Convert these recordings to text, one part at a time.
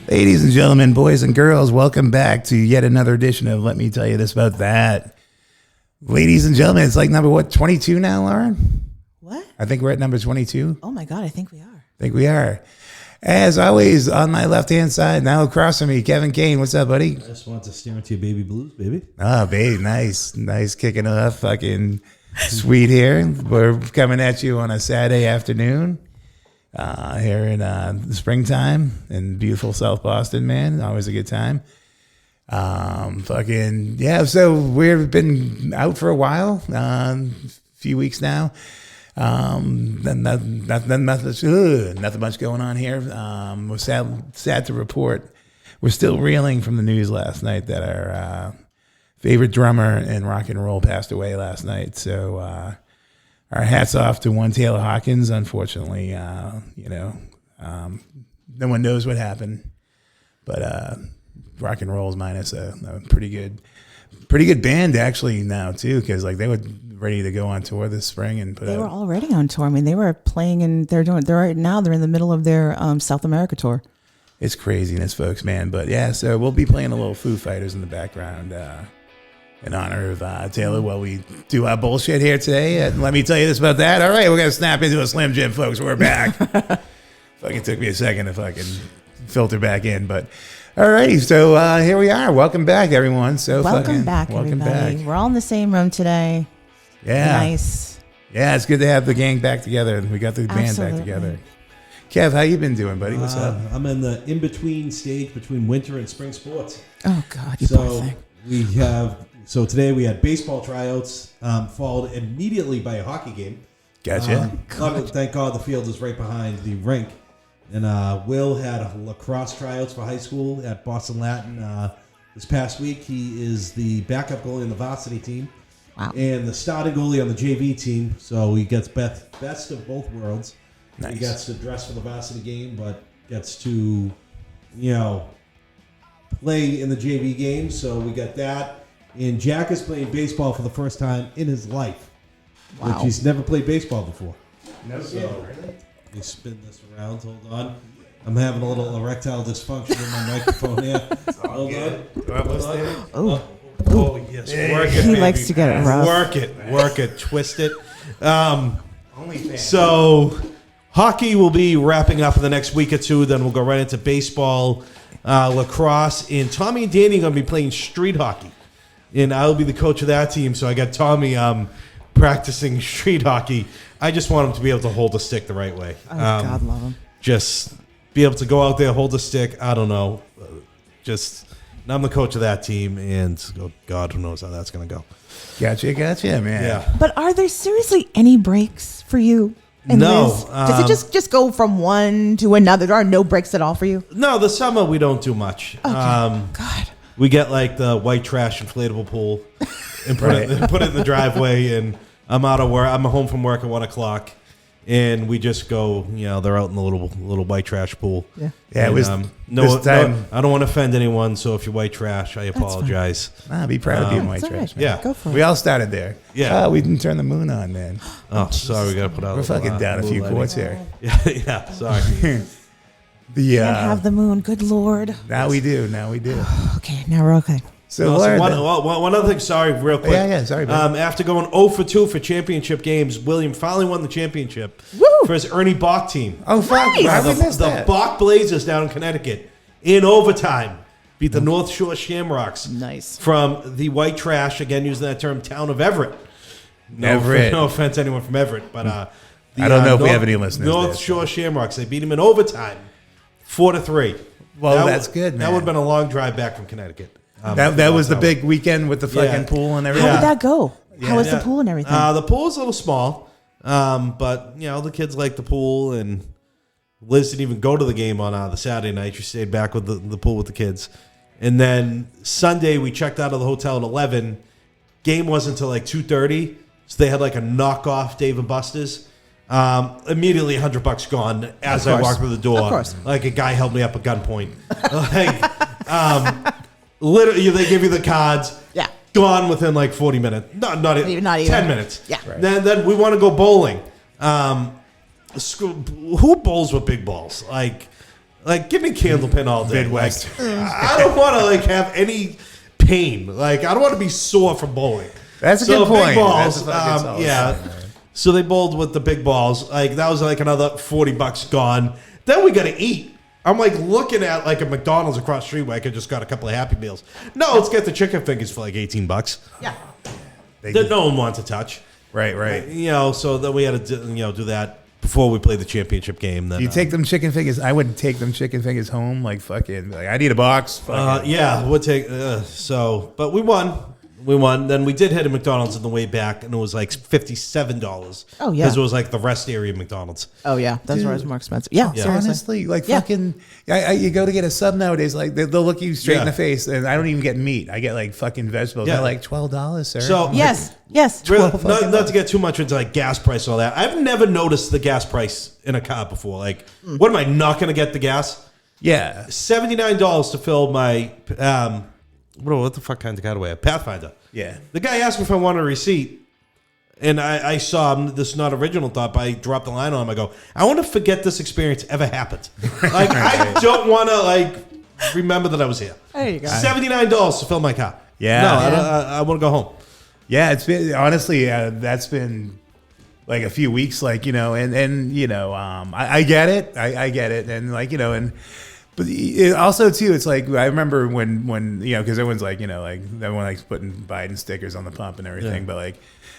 Ladies and gentlemen, boys and girls, welcome back to yet another edition of Let Me Tell You This About That. Ladies and gentlemen, it's like number, 22 now, Lauren? What? I think we're at number 22. Oh, my God, I think we are. I think we are. As always, on my left-hand side, now across from me, Kevin Kane. What's up, buddy? I just want to stare into your baby blues, baby. Oh, babe, nice. Nice kicking off. Fucking sweet here. We're coming at you on a Saturday afternoon here in the springtime in beautiful South Boston, man. Always a good time. So we've been out for a while, a few weeks now. Nothing much going on here. We're sad to report we're still reeling from the news last night that our favorite drummer in rock and roll passed away last night. So our hats off to one Taylor Hawkins. Unfortunately, no one knows what happened, but rock and roll is minus a pretty good band actually now too, because like they were ready to go on tour this spring and they were already on tour. I mean, they were playing and they're in the middle of their South America tour. It's craziness, folks, man. But yeah, so we'll be playing a little Foo Fighters in the background in honor of Taylor while we do our bullshit here today. And let me tell you this about that. All right, we're gonna snap into a Slim Jim, folks. We're back. Fucking took me a second to fucking filter back in, but. Alrighty, so here we are. Welcome back, everyone. Welcome back, everybody. We're all in the same room today. Yeah. Nice. Yeah, it's good to have the gang back together. We got the band back together. Kev, how you been doing, buddy? What's up? I'm in the in-between stage between winter and spring sports. Oh, God, you poor thing. So today we had baseball tryouts, followed immediately by a hockey game. Gotcha. Thank God the field is right behind the rink. And Will had lacrosse tryouts for high school at Boston Latin this past week. He is the backup goalie on the varsity team. Wow. And the starting goalie on the JV team. So he gets best of both worlds. Nice. He gets to dress for the varsity game, but gets to, play in the JV game. So we got that. And Jack is playing baseball for the first time in his life. Wow. Which he's never played baseball before. No kidding, really? Let me spin this around. Hold on. I'm having a little erectile dysfunction in my microphone here. Hold on. Oh, yes. Yeah. Work it, he baby. likes to get it rough. Work it, twist it. So, hockey will be wrapping up in the next week or two. Then we'll go right into baseball, lacrosse, and Tommy and Danny are going to be playing street hockey. And I'll be the coach of that team. So I got Tommy practicing street hockey. I just want him to be able to hold the stick the right way. Oh, God love him. Just be able to go out there, hold the stick. I don't know. I'm the coach of that team, and God, who knows how that's going to go. Gotcha, man. Yeah. But are there seriously any breaks for you? No. Liz? Does it just go from one to another? There are no breaks at all for you? No, the summer we don't do much. Okay. God. We get like the white trash inflatable pool and put it in the driveway, and I'm out of work. I'm home from work at 1:00, and we just go. They're out in the little white trash pool. Yeah. Yeah, it was No, this time. I don't want to offend anyone, so if you're white trash, I apologize. Be proud of being white It's all trash. right. Yeah. Go for it. We all started there. Yeah. We didn't turn the moon on, man. Oh, sorry, we got to put out. We're fucking down a few quarts here. Yeah, sorry. Can't have the moon. Good Lord. Now we do. Okay, now we're okay. So, Also, Lauren, one other thing, sorry, real quick. Yeah, sorry, man. After going 0 for 2 for championship games, William finally won the championship for his Ernie Bach team. Oh, fuck. Nice. How we missed The that? Bach Blazers down in Connecticut in overtime beat the North Shore Shamrocks. Nice. From the white trash, again using that term, town of Everett. Everett. No offense to anyone from Everett, but I don't know if we have any listeners North there, so. Shore Shamrocks, they beat him in overtime, 4-3. Well, that's good, man. That would have been a long drive back from Connecticut. That was the big weekend with the fucking pool and everything. How did that go? Yeah. How was the pool and everything? The pool's a little small, but the kids like the pool, and Liz didn't even go to the game on the Saturday night. She stayed back with the pool with the kids, and then Sunday we checked out of the hotel at 11. Game wasn't until like 2:30, so they had like a knockoff Dave and Buster's. Immediately $100 gone as I walked through the door. Of course. Like a guy held me up at gunpoint. Literally, they give you the cards. Yeah. Gone within like 40 minutes. Not even 10 minutes. Yeah. Right. Then we want to go bowling. Who bowls with big balls? Like, Like, give me Candlepin all day. Midwest. Like, I don't want to like have any pain. Like, I don't want to be sore from bowling. That's a good point. Big balls, That's a fucking solid yeah. point, man. So they bowled with the big balls. Like, that was like another $40 gone. Then we got to eat. I'm like looking at like a McDonald's across the street where I could just got a couple of Happy Meals. No, let's get the chicken fingers for like $18. Yeah. That no one wants to touch. Right. You know, so then we had to do that before we played the championship game. Then You take them chicken fingers. I would take them chicken fingers home. Like fucking. Like I need a box. yeah, we'll take. But we won. Then we did hit a McDonald's on the way back, and it was like $57. Oh, yeah. Because it was like the rest area McDonald's. Oh yeah, that's where it's more expensive. Yeah, seriously. Honestly, like Yeah. fucking, you go to get a sub nowadays. Like they'll look you straight in the face, and I don't even get meat. I get like fucking vegetables. Yeah. They're like $12, sir. So Yes. really, fucking not to get too much into like gas price and all that. I've never noticed the gas price in a car before. Like, what am I not going to get the gas? yeah, $79 to fill my what the fuck kind of car do I have? Pathfinder. yeah. The guy asked me if I wanted a receipt, and I saw this not original thought, but I dropped the line on him. I go, I want to forget this experience ever happened. Like, I don't want to like remember that I was here. There you go. $79 to fill my car. Yeah. No, Yeah. I want to go home. Yeah, it's been honestly that's been like a few weeks, like and I get it, I get it, and like but it also too, it's like I remember when because everyone's like like everyone likes putting Biden stickers on the pump and everything, Yeah. but like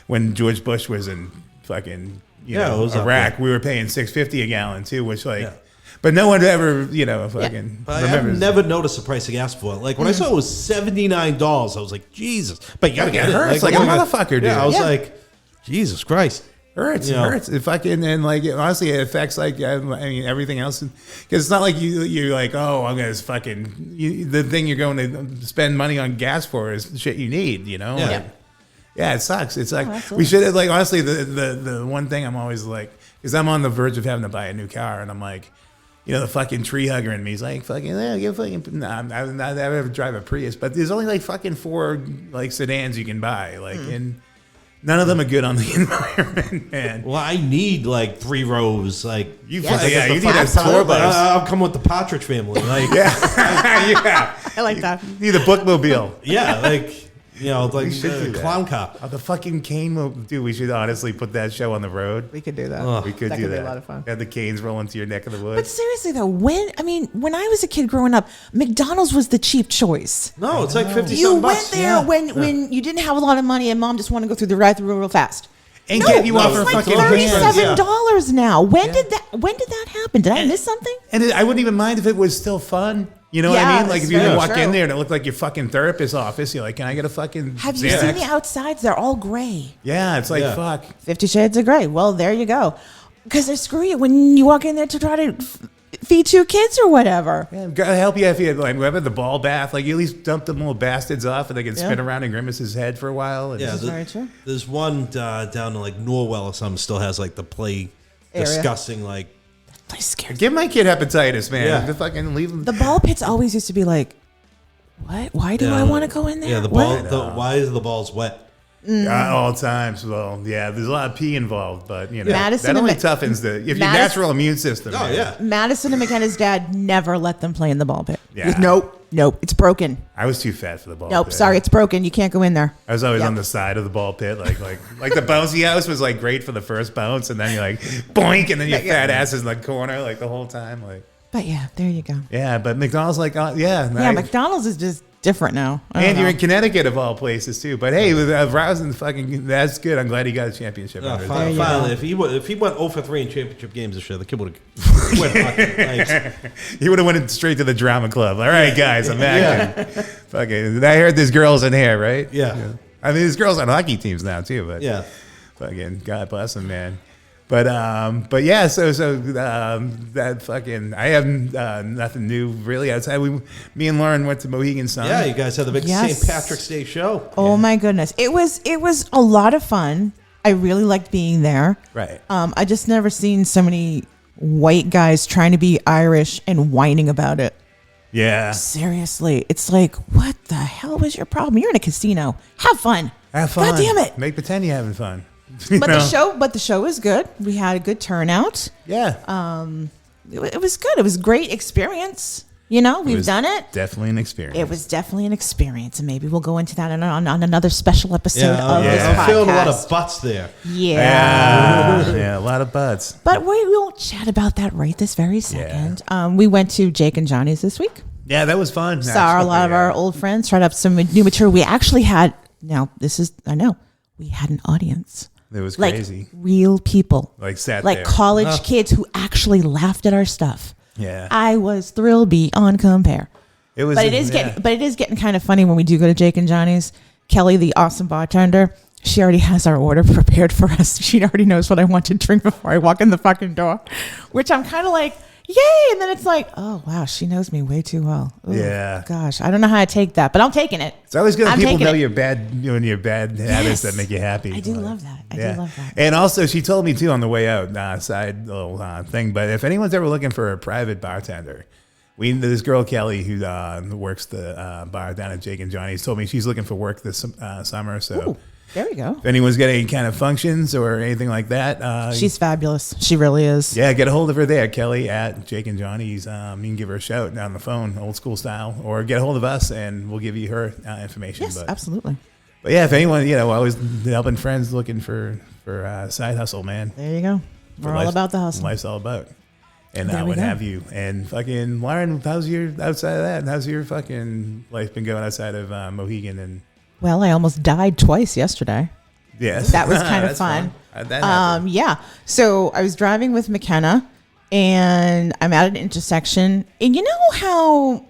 when George Bush was in fucking It was up Iraq, there. we were paying $6.50 a gallon too, which like. Yeah. But no one ever, fucking But I have remembers. never noticed the price of gas before. Like when I saw it was $79, I was like, Jesus! But you gotta get It it. hurts like a motherfucker, dude. Yeah, I was Yeah. like, Jesus Christ! Hurts, You know. it hurts. It fucking and like honestly, it affects like I mean everything else because it's not like you're like I'm gonna fucking the thing you're going to spend money on gas for is shit you need, Yeah. Like, yeah, it sucks. It's like absolutely. we should like honestly the one thing I'm always like because I'm on the verge of having to buy a new car and I'm like. The fucking tree hugger in me is like fucking. Give fucking. Nah, I never drive a Prius, but there's only like fucking 4 like sedans you can buy, like, and none of them are good on the environment, man. Well, I need like 3 rows. Like You, Yes. you need a tour bus. I'll come with the Partridge Family. Like Yeah, I like that. you need a bookmobile. yeah, like like should do that. clown car. Oh, the fucking cane, dude. We should honestly put that show on the road. We could do that. Ugh. We could That do could be that. a lot of fun. Have the canes roll into your neck of the But woods. seriously though, when I was a kid growing up, McDonald's was the cheap choice. No, it's like 50 You something went bucks. there Yeah. when you didn't have a lot of money and mom just wanted to go through the drive-through real fast. And No, get you no, off for it's like fucking $37 now. When did that happen? Did I miss something? And I wouldn't even mind if it was still fun. You know what Yeah, I mean? Like if that's you very walk in true. there and it looked like your fucking therapist's office, you're like, can I get a fucking Have you Xanax? seen the outsides? They're all gray. Yeah, it's like Yeah. fuck. 50 Shades of Grey. Well, there you go. Because screw you when you walk in there to try to feed 2 kids or whatever. Yeah, gotta help you if you like remember the ball bath. Like you at least dump them little bastards off and they can spin Yeah. around and grimace his head for a while. And Yeah, is very true. there's one down in like Norwell or something still has like the play Area. discussing like Place scared. give my kid hepatitis, man. Yeah. The fucking leave him. The ball pits always used to be like, what? Why do I want to go in there? Yeah, the What? ball. Why is the balls wet? All times. Well, yeah, there's a lot of pee involved, but Madison that only and toughens the if your Madison- natural immune system. Oh man. yeah. Madison and McKenna's dad never let them play in the ball pit. Yeah. Nope, it's broken. I was too fat for the ball. Nope, pit. sorry, it's broken. You can't go in there. I was always Yeah. on the side of the ball pit, like the bouncy house was like great for the first bounce, and then you're like boink, and then your Yeah. fat ass is in the corner like the whole time, like But yeah, there you go. yeah. But McDonald's like Yeah, I- McDonald's is just different now. I don't and you're know. in Connecticut of all places too. But hey, with Rousing, fucking that's good. I'm glad he got a championship. Oh, under his finally, belt. if he went 0 for 3 in championship games this year, the kid would have quit hockey. Like, He would have went straight to the drama club. All right, guys, I'm back. Fucking, I heard there's girls in here, right? Yeah. I mean, there's girls on hockey teams now too. But yeah. fucking God bless him, man. But yeah, so that fucking I have nothing new really outside. Me and Lauren went to Mohegan Sun. Yeah, you guys had the big Yes. St. Patrick's Day show. Oh my goodness, it was a lot of fun. I really liked being there. Right. I just never seen so many white guys trying to be Irish and whining about it. Yeah. Seriously, it's like, what the hell was your problem? You're in a casino. Have fun. Have fun. God damn it. Make pretend you're having fun. You But know? the show was good. We had a good turnout. Yeah. it was good. It was a great experience. You know, we've done it. Definitely an experience. It was definitely an experience, and maybe we'll go into that on another special episode of this podcast. I'm feeling a lot of butts there. Yeah, a lot of butts. But we won't chat about that right this very second. We went to Jake and Johnny's this week. Yeah, that was fun. Saw a lot of our old friends, tried out some new material. We actually had, we had an audience. It was crazy. Like real people. Like sat like there. college kids who actually laughed at our stuff. Yeah. I was thrilled beyond compare. It was, but it is getting kind of funny when we do go to Jake and Johnny's. Kelly, the awesome bartender, she already has our order prepared for us. She already knows what I want to drink before I walk in the fucking door, which I'm kind of like, yay. And then it's like, oh, wow, she knows me way too well. Ooh, yeah. Gosh, I don't know how to take that, but I'm taking it. It's always good when people know it. your bad habits that make you happy. I do love that. I do love that. And also, she told me too on the way out, side little thing, but if anyone's ever looking for a private bartender, this girl, Kelly, who works the bar down at Jake and Johnny's, told me she's looking for work this summer. So ooh, there we go. If anyone's got any kind of functions or anything like that. She's fabulous. She really is. Yeah, get a hold of her there, Kelly at Jake and Johnny's. You can give her a shout on the phone, old school style, or get a hold of us and we'll give you her information. Yes, absolutely. But yeah, if anyone, always helping friends looking for side hustle, man. There you go. We're all about the hustle. Life's all about. And There we what go. have you. And fucking Lauren, how's your outside of that? How's your fucking life been going outside of Mohegan? And Well, I almost died twice yesterday. yes, That was kind of That's fun. That happened. Yeah. So I was driving with McKenna and I'm at an intersection. And you know how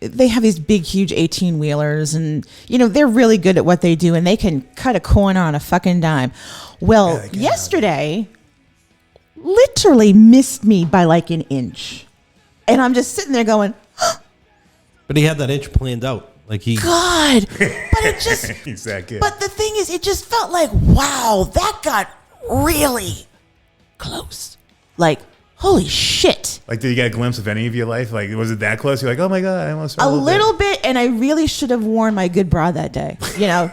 they have these big, huge 18 wheelers and, they're really good at what they do and they can cut a corner on a fucking dime. Well, yesterday literally missed me by like an inch. And I'm just sitting there going, But he had that inch planned out. Like God. But it just, He's that good. but the thing is, it just felt like, wow, that got really close. Like, holy shit. Like, did you get a glimpse of any of your life? Like, was it that close? You're like, oh my God, I almost A little bit, and I really should have worn my good bra that day.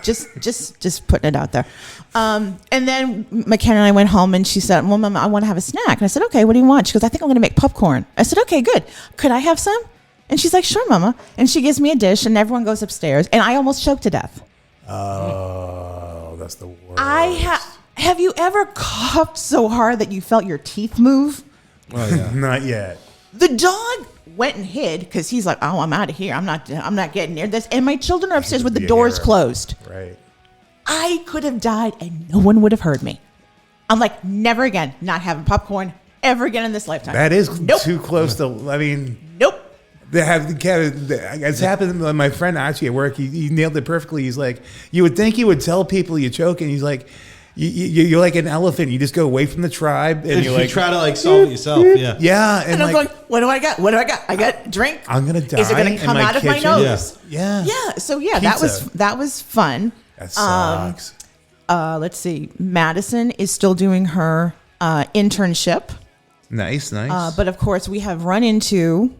Just putting it out there. And then McKenna and I went home, and she said, well, Mama, I want to have a snack. And I said, okay, what do you want? She goes, I think I'm going to make popcorn. I said, okay, good. Could I have some? And she's like, sure, Mama. And she gives me a dish, and everyone goes upstairs, and I almost choked to death. Oh, that's the worst. Have you ever coughed so hard that you felt your teeth move? Oh, yeah. Not yet. The dog went and hid because he's like, oh, I'm out of here. I'm not getting near this. And my children are upstairs with the doors closed. Right. I could have died and no one would have heard me. I'm like, never again, not having popcorn ever again in this lifetime. That is Nope. too close to, Nope. They have it's happened to my friend Archie at work. He nailed it perfectly. He's like, you would think he would tell people you're choking. He's like, you're like an elephant. You just go away from the tribe and you try to solve it yourself. Yeah. Yeah. And I'm going, what do I got? What do I got? I got drink. I'm gonna die. Is it going to come out of my nose? Yeah. Yeah. So Pizza. that was fun. That sucks. Let's see. Madison is still doing her internship. Nice. But of course, we have run into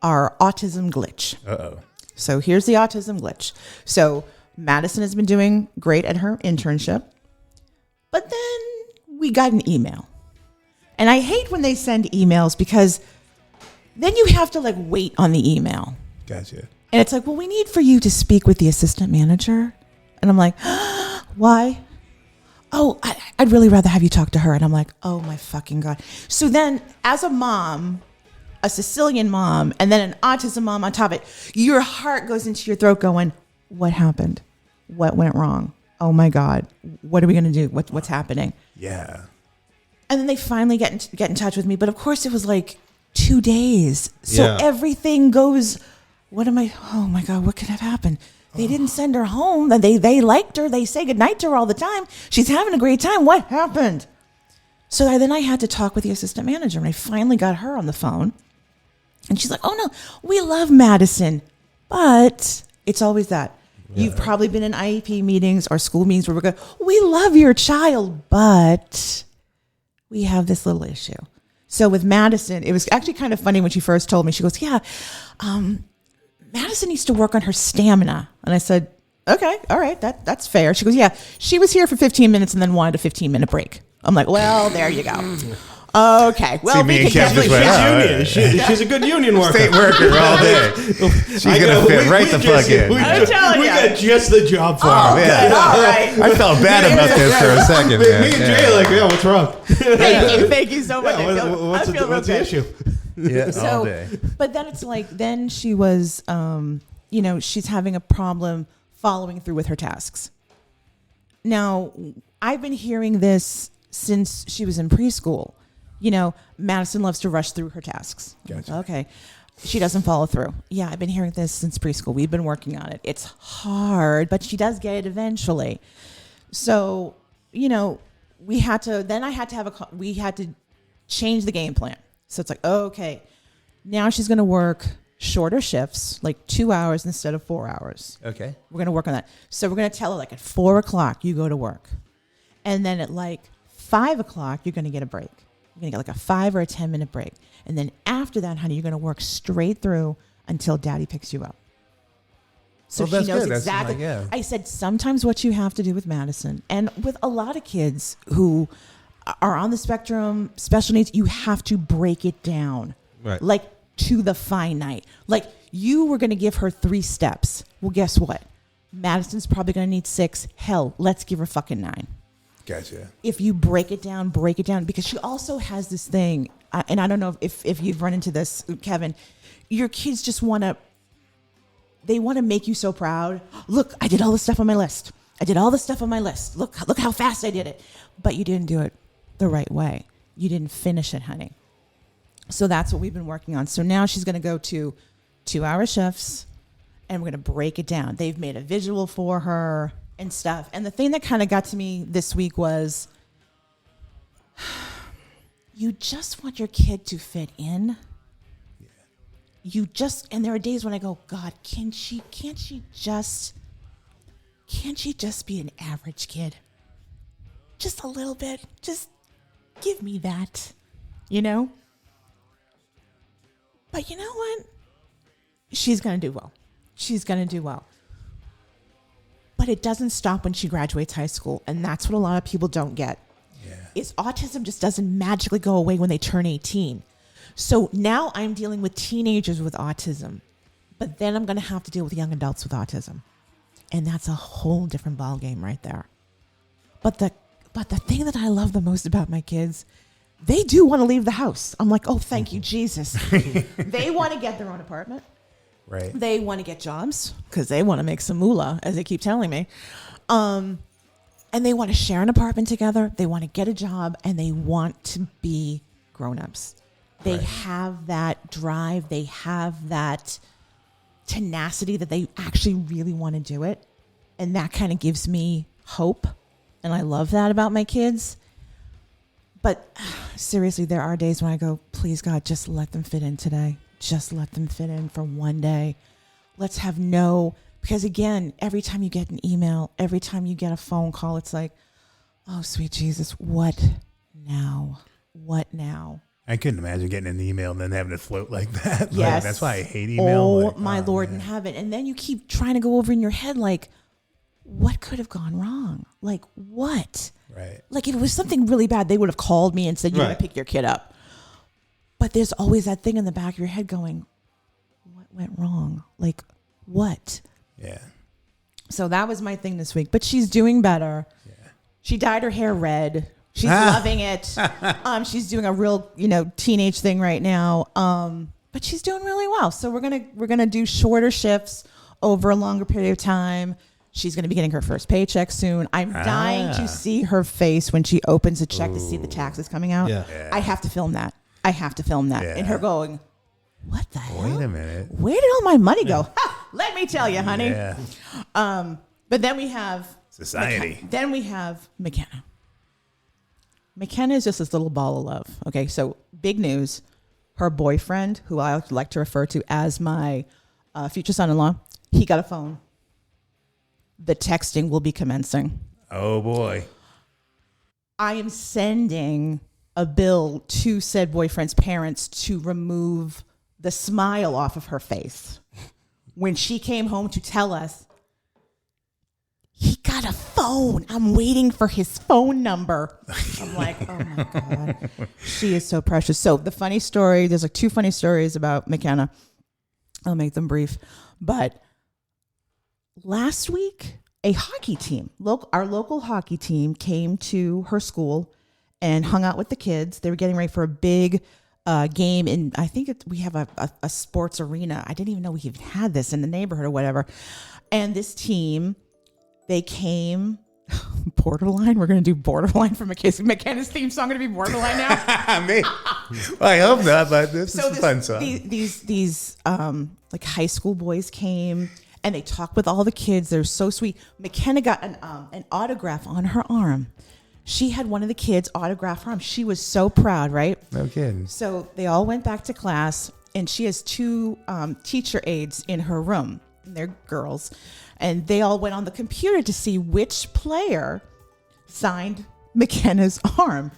our autism glitch. Uh-oh. So here's the autism glitch. So Madison has been doing great at her internship. But then we got an email. And I hate when they send emails because then you have to wait on the email. Gotcha. And it's like, well, we need for you to speak with the assistant manager. And I'm like, why? Oh, I'd really rather have you talk to her. And I'm like, oh my fucking God. So then as a mom, a Sicilian mom, and then an autism mom on top of it, your heart goes into your throat going, what happened? What went wrong? Oh my God, what are we going to do? What's happening? Yeah. And then they finally get in touch with me. But of course it was 2 days. So everything goes, oh my God, what could have happened? They didn't send her home. They liked her. They say goodnight to her all the time. She's having a great time. What happened? So then I had to talk with the assistant manager and I finally got her on the phone. And she's like, oh no, we love Madison. But it's always that. You've probably been in IEP meetings or school meetings where we're going, we love your child, but we have this little issue. So with Madison, it was actually kind of funny when she first told me. She goes, Madison needs to work on her stamina. And I said, okay, all right, that's fair. She goes, yeah, she was here for 15 minutes and then wanted a 15-minute break. I'm like, well, there you go. Okay. Well, See, me and Kev just went, She's a good union worker. State worker all day. She's going to fit right the fuck in. We got just the job for her. All right. I felt bad about this for a second. Me and Jay are like, yeah, what's wrong? Thank you so much. What's the issue? Yeah, all So, day. but then it's like, then she was, she's having a problem following through with her tasks. Now, I've been hearing this since she was in preschool. Madison loves to rush through her tasks. Gotcha. Okay. She doesn't follow through. Yeah, I've been hearing this since preschool. We've been working on it. It's hard, but she does get it eventually. So, we had to change the game plan. So it's like, okay, now she's going to work shorter shifts, like 2 hours instead of 4 hours. Okay. We're going to work on that. So we're going to tell her like at 4 o'clock, you go to work. And then at like 5 o'clock, you're going to get a break. You're going to get like a 5 or a 10-minute break. And then after that, honey, you're going to work straight through until daddy picks you up. So she knows exactly. I said, sometimes what you have to do with Madison and with a lot of kids who are on the spectrum, special needs, you have to break it down. Right. Like to the finite. Like you were going to give her 3 steps. Well, guess what? Madison's probably going to need 6. Hell, let's give her fucking 9. Gotcha. If you break it down, because she also has this thing, and I don't know if you've run into this, Kevin, your kids just want to make you so proud. Look, I did all the stuff on my list. Look how fast I did it. But you didn't do it the right way. You didn't finish it, honey. So that's what we've been working on. So now she's going to go to 2-hour shifts, and we're going to break it down. They've made a visual for her and stuff. And the thing that kind of got to me this week was, you just want your kid to fit in. Yeah. And there are days when I go, God, can't she just be an average kid? Just a little bit. Just give me that, But you know what? She's going to do well. But it doesn't stop when she graduates high school. And that's what a lot of people don't get. Yeah. Is autism just doesn't magically go away when they turn 18. So now I'm dealing with teenagers with autism. But then I'm going to have to deal with young adults with autism. And that's a whole different ballgame right there. But the thing that I love the most about my kids, they do want to leave the house. I'm like, oh, thank you, Jesus. They want to get their own apartment. Right. They want to get jobs because they want to make some moolah, as they keep telling me. And they want to share an apartment together. They want to get a job, and they want to be grown-ups. They have that drive. They have that tenacity that they actually really want to do it. And that kind of gives me hope. And I love that about my kids. But seriously, there are days when I go, please, God, just let them fit in today. Just let them fit in for one day. Let's have because again, every time you get an email, every time you get a phone call, it's like, oh, sweet Jesus, what now? What now? I couldn't imagine getting an email and then having it float like that. Yes. Like, that's why I hate email. Oh, my Lord in heaven. And then you keep trying to go over in your head, like, what could have gone wrong? Like, what? Right. Like, if it was something really bad, they would have called me and said, you're going to pick your kid up. But there's always that thing in the back of your head going, what went wrong? Like, what? Yeah. So that was my thing this week. But she's doing better. Yeah. She dyed her hair red. She's loving it. She's doing a real, teenage thing right now. But she's doing really well. So we're gonna do shorter shifts over a longer period of time. She's going to be getting her first paycheck soon. I'm dying to see her face when she opens a check to see the taxes coming out. Yeah. I have to film that. Yeah. And her going, what the hell? Wait a minute. Where did all my money go? Ha, let me tell you, honey. Yeah. But then we have society. Then we have McKenna. McKenna is just this little ball of love. Okay, so big news. Her boyfriend, who I like to refer to as my future son-in-law, he got a phone. The texting will be commencing. Oh, boy. I am sending a bill to said boyfriend's parents to remove the smile off of her face when she came home to tell us he got a phone. I'm waiting for his phone number. I'm like, oh my God. She is so precious. So the funny story, there's like 2 funny stories about McKenna. I'll make them brief. But last week, a hockey team, our local hockey team came to her school and hung out with the kids. They were getting ready for a big game. And I think we have a sports arena. I didn't even know we even had this in the neighborhood or whatever. And this team, they came, Borderline. We're going to do Borderline for McKenna's theme song. Going to be Borderline now. Me? Well, I hope not, but this is a fun song. These like high school boys came and they talked with all the kids. They're so sweet. McKenna got an autograph on her arm. She had one of the kids autograph her arm. She was so proud, right? No kidding. So they all went back to class, and she has 2 teacher aides in her room. And they're girls. And they all went on the computer to see which player signed McKenna's arm.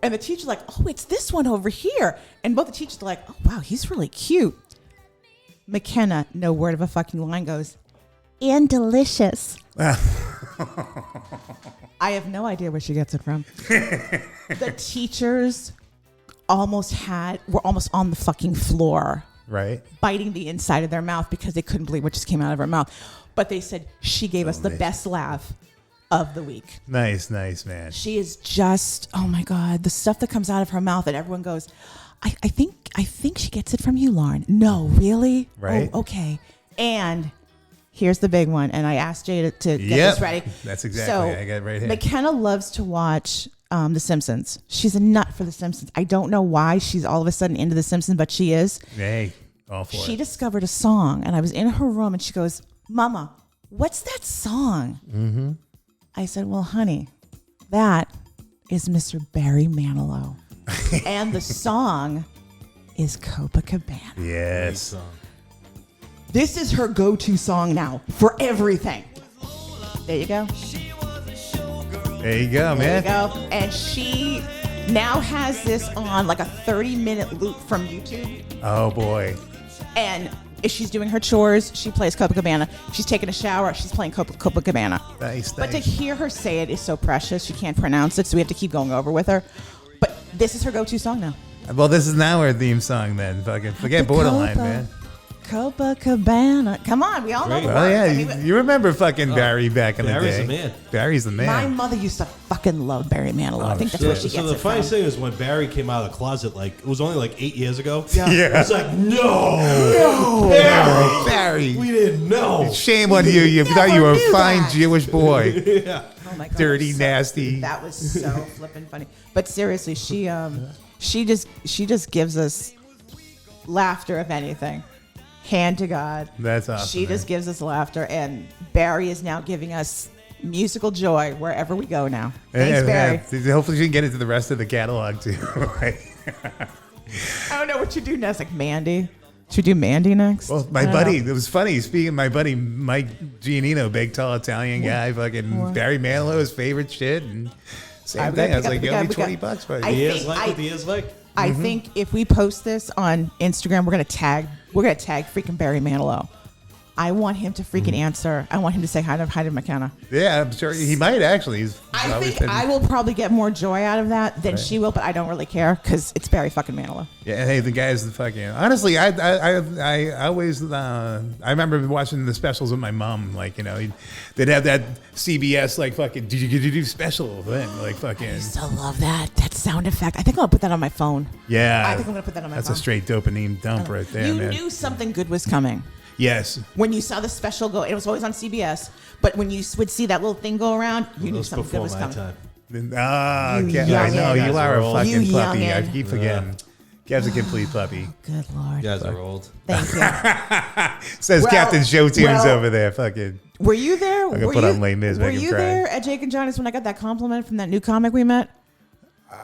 And the teacher's like, oh, it's this one over here. And both the teachers are like, oh, wow, he's really cute. McKenna, no word of a fucking line, goes, and delicious. I have no idea where she gets it from. The teachers were almost on the fucking floor. Right. Biting the inside of their mouth because they couldn't believe what just came out of her mouth. But they said she gave us the best laugh of the week. Nice, man. She is just, oh my God, the stuff that comes out of her mouth and everyone goes, I think she gets it from you, Lauren. No, really? Right. Oh, okay. And here's the big one. And I asked Jay to get this ready. That's exactly. I got it right here. McKenna loves to watch The Simpsons. She's a nut for The Simpsons. I don't know why she's all of a sudden into The Simpsons, but she is. Hey, all for it. She discovered a song, and I was in her room, and she goes, Mama, what's that song? Mm-hmm. I said, well, honey, that is Mr. Barry Manilow. And the song is Coppacabana. Yes. This is her go-to song now for everything. There you go. There you go, man. There you go. And she now has this on like a 30-minute loop from YouTube. Oh, boy. And if she's doing her chores, she plays Coppacabana. If she's taking a shower, she's playing Coppacabana. Nice. But to hear her say it is so precious. She can't pronounce it, so we have to keep going over with her. But this is her go-to song now. Well, this is now our theme song then. Fucking forget Borderline, man. Coppacabana. Come on, we all know the Oh, words. yeah. I mean, You remember fucking Barry back in the day. Barry's the man. Barry's the man. my mother used to fucking love Barry Manilow. I think that's where she gets So the it funny from. thing is when Barry came out of the closet, like it was only like 8 years ago. Yeah. It was like, no, Barry. we didn't know. Shame on you. You thought you were a knew fine that. Jewish boy. Yeah. Oh my God, Dirty, so- nasty. That was so flippin' funny. But seriously, she just gives us laughter, if anything. Hand to God. That's awesome. She just gives us laughter, and Barry is now giving us musical joy wherever we go now. Thanks, Barry. Hopefully she can get into the rest of the catalog too. Right? I don't know what you do next. Like Mandy. Should we do Mandy next? Well, my buddy, it was funny. Speaking of my buddy Mike Giannino, big tall Italian guy, fucking Barry Manilow's favorite shit, and same thing. I was like, you owe me $20, buddy. He is like what he is like. I think if we post this on Instagram, we're gonna tag freaking Barry Manilow. I want him to freaking answer. I want him to say hi to McKenna. Yeah, I'm sure he might actually. He's I always think been- I will probably get more joy out of that than she will, but I don't really care because it's Barry fucking Manilow. Yeah, hey, the guy's the fucking. Honestly, I always I remember watching the specials with my mom. Like, you know, they'd have that CBS like fucking do special thing, like fucking. I used to love that sound effect. I think I'll put that on my phone. Yeah, I think I'm gonna put that on my That's phone. a straight dopamine dump right there, You man. knew something good was coming Yes. when you saw the special go. It was always on CBS, but when you would see that little thing go around, you knew That was something good before was my coming. time. Ah, You Kev, I know youngin'. you are a You fucking puppy. I youngin'. keep forgetting. Kev's a complete puppy. Good Lord. You guys are old. Thank you. Says Well, Captain Show Tunes well- over there. Fucking. Were you there? gonna Were put you, on Les Mis, were make him you cry. there at Jake and Johnny's when I got that compliment from that new comic we met?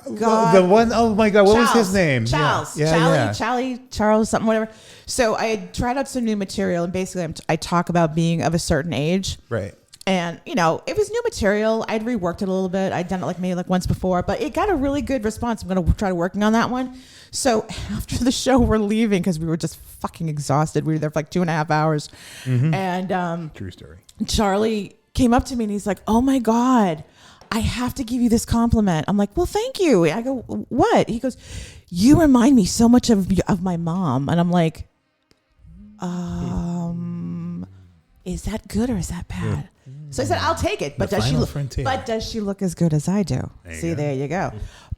The one, oh my God, what was his name? Charles. Charles, something, whatever. So I had tried out some new material, and basically I talk about being of a certain age. Right. And, you know, it was new material. I'd reworked it a little bit. I'd done it maybe once before, but it got a really good response. I'm going to try working on that one. So after the show, we're leaving because we were just fucking exhausted. We were there for like 2.5 hours. Mm-hmm. And True story. Charlie came up to me and he's like, "Oh my God, I have to give you this compliment." I'm like, "Well, thank you." I go, "What?" He goes, "You remind me so much of my mom." And I'm like, is that good or is that bad? So I said, "I'll take it." But does she look as good as I do? There you go.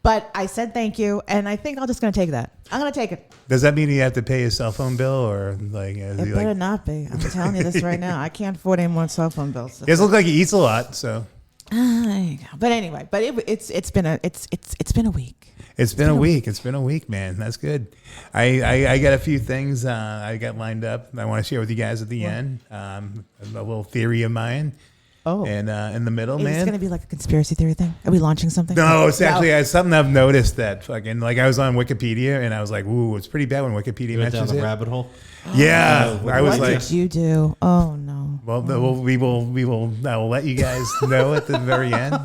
But I said thank you, and I think I'm just going to take that. I'm going to take it. Does that mean you have to pay his cell phone bill, or like? It better not be. I'm telling you this right now. I can't afford any more cell phone bills. He doesn't look like he eats a lot, so. There you go. But anyway, it's been a week. It's been a week. It's been a week, man. That's good. I got a few things I got lined up. I want to share with you guys at the end. A little theory of mine. Oh, and in the middle, man. Is it going to be like a conspiracy theory thing? Are we launching something? No, it's actually something I've noticed that fucking like I was on Wikipedia and I was like, "Ooh, it's pretty bad when Wikipedia mentions down the it." rabbit hole. Yeah, I was what like, did you do? Oh no. Well, we will. I will let you guys know at the very end.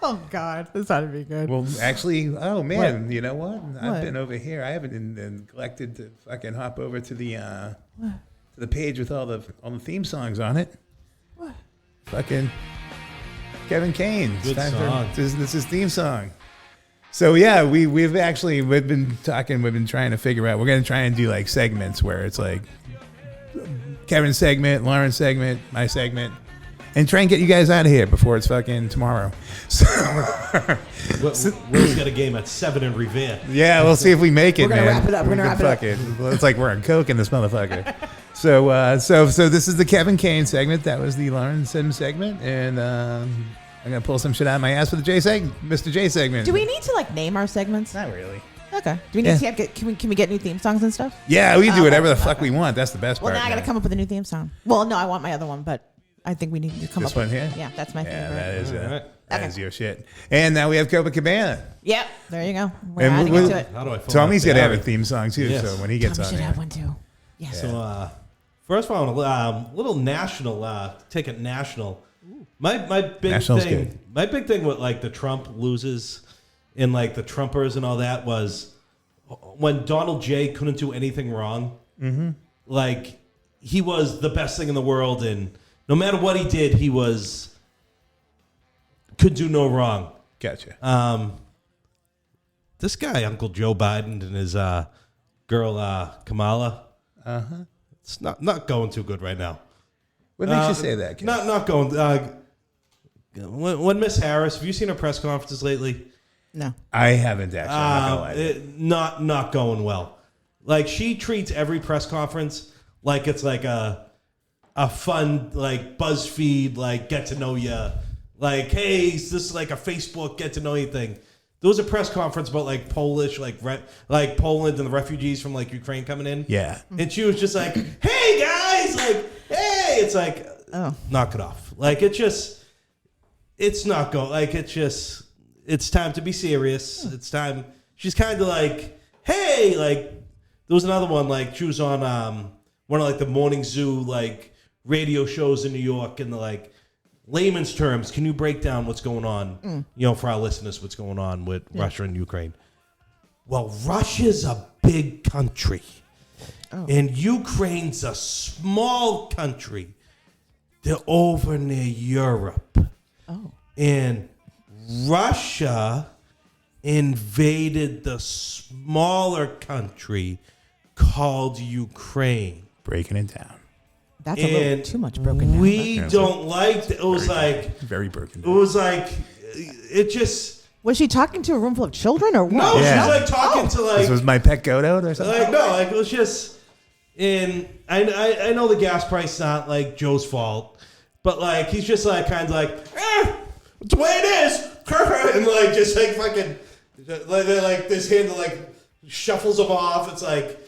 Oh God, this ought to be good. Well, actually, oh man, What? You know what? I've been over here. I haven't neglected to fucking hop over to the page with all the theme songs on it. What? Fucking Kevin Kane. Good song. This is his theme song. So yeah, we've been talking. We've been trying to figure out. We're gonna try and do like segments where it's like Kevin's segment, Lauren's segment, my segment, and try and get you guys out of here before it's fucking tomorrow. So Will's got a game at 7 in Revere. Yeah, we'll see if we make it, We're gonna man. wrap it up. We're gonna wrap it up. It's like we're on coke in this motherfucker. So this is the Kevin Kane segment. That was the Lauren Sims segment, and I'm gonna pull some shit out of my ass for the Mr. J segment. Do we need to like name our segments? Not really. Okay. Do we need to can we get new theme songs and stuff? Yeah, we can do whatever the fuck we want. That's the best part. Well, now I got to come up with a new theme song. Well, no, I want my other one, but I think we need to come this up one with here. Yeah, that's my favorite. That is your shit. And now we have Copacabana. Yep. There you go. We're adding it to it. How do I Tommy's gonna have a theme song too. Yes. So when he gets Tommy on should there. have one too. Yes. So first of all, a little national ticket national. My big National's thing. good. My big thing with like the Trump loses and like the Trumpers and all that was when Donald J couldn't do anything wrong. Mm-hmm. Like he was the best thing in the world, and no matter what he did, he could do no wrong. Gotcha. This guy, Uncle Joe Biden, and his girl Kamala. It's not going too good right now. What makes you say that, Ken? Not going. When Miss Harris, have you seen her press conferences lately? No. I haven't actually. I'm not gonna lie. Not going well. Like she treats every press conference like it's like a fun like BuzzFeed like get to know you, like hey, this is like a Facebook get to know you thing. There was a press conference about like Polish like Poland and the refugees from like Ukraine coming in. Yeah. And she was just like, hey guys, like hey, it's like knock it off. Like it's not going. Like it's time to be serious. It's time. She's kind of like, hey, like there was another one like she was on one of like the morning zoo like radio shows in New York, and the like layman's terms, can you break down what's going on? You know, for our listeners, what's going on with Russia and Ukraine? Well, Russia's a big country, and Ukraine's a small country. They're over near Europe. Oh. And Russia invaded the smaller country called Ukraine. Breaking it down. That's a little too much broken down. We don't like it. It was like very broken It down. was like it just. Was she talking to a room full of children or what? No, Yeah. she was like talking to like. This was my pet Godot or something. Like no, like it was just. And I know the gas price is not like Joe's fault, but like he's just like kind of like, it's the way it is, and like just like fucking, like this hand like shuffles him off. It's like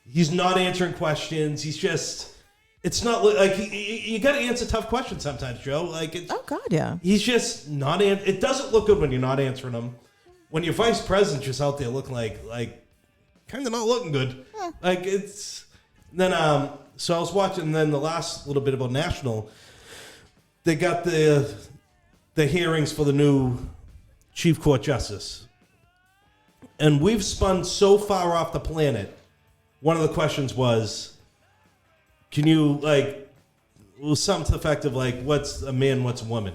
he's not answering questions. He's just, it's not like you got to answer tough questions sometimes, Joe. Like it's, Oh God, yeah. he's just not. It doesn't look good when you're not answering them. When your vice president's just out there looking like kind of not looking good. Like it's then so I was watching then the last little bit about National. They got the hearings for the new Chief Court Justice. And we've spun so far off the planet. One of the questions was, can you was something to the effect of like, what's a man, what's a woman?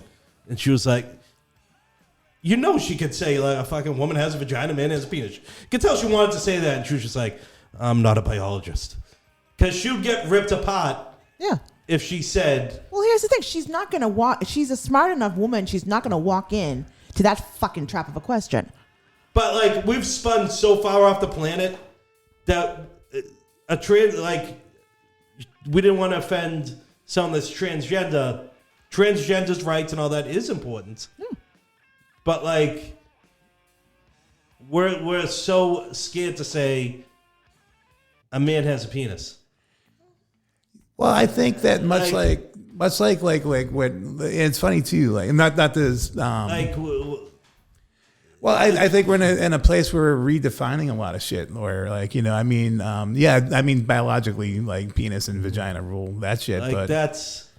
And she was like, you know, she could say like a fucking woman has a vagina, man has a penis. You could tell she wanted to say that, and she was just like, I'm not a biologist. Because she would get ripped apart. Yeah. If she said... Well, here's the thing. She's not going to walk... She's a smart enough woman. She's not going to walk in to that fucking trap of a question. But, like, we've spun so far off the planet that we didn't want to offend someone that's transgender. Transgender's rights and all that is important. But, like, we're so scared to say a man has a penis. Well, I think that much like what it's funny too. Like not this. Well, I think we're in a place where we're redefining a lot of shit. Or like I mean, biologically, like penis and vagina rule that shit. Like but that's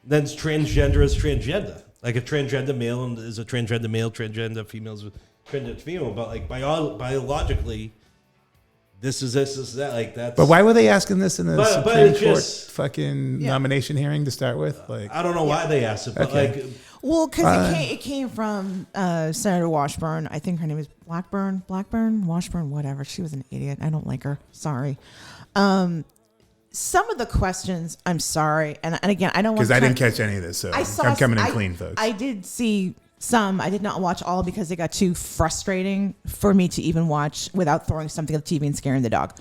transgender is transgender. Like a transgender male is a transgender male, transgender female is a transgender female. But like biologically. This is that, like that. But why were they asking this in the Supreme Court fucking Yeah. nomination hearing to start with? Like, I don't know why they asked it, but Okay. like, Well, because it came from Senator Washburn. I think her name is Washburn, whatever. She was an idiot. I don't like her. Sorry. Some of the questions, I'm sorry, and again, I don't want because I didn't catch any of this, so I'm coming in clean, folks. I did see some. I did not watch all because they got too frustrating for me to even watch without throwing something at the TV and scaring the dog.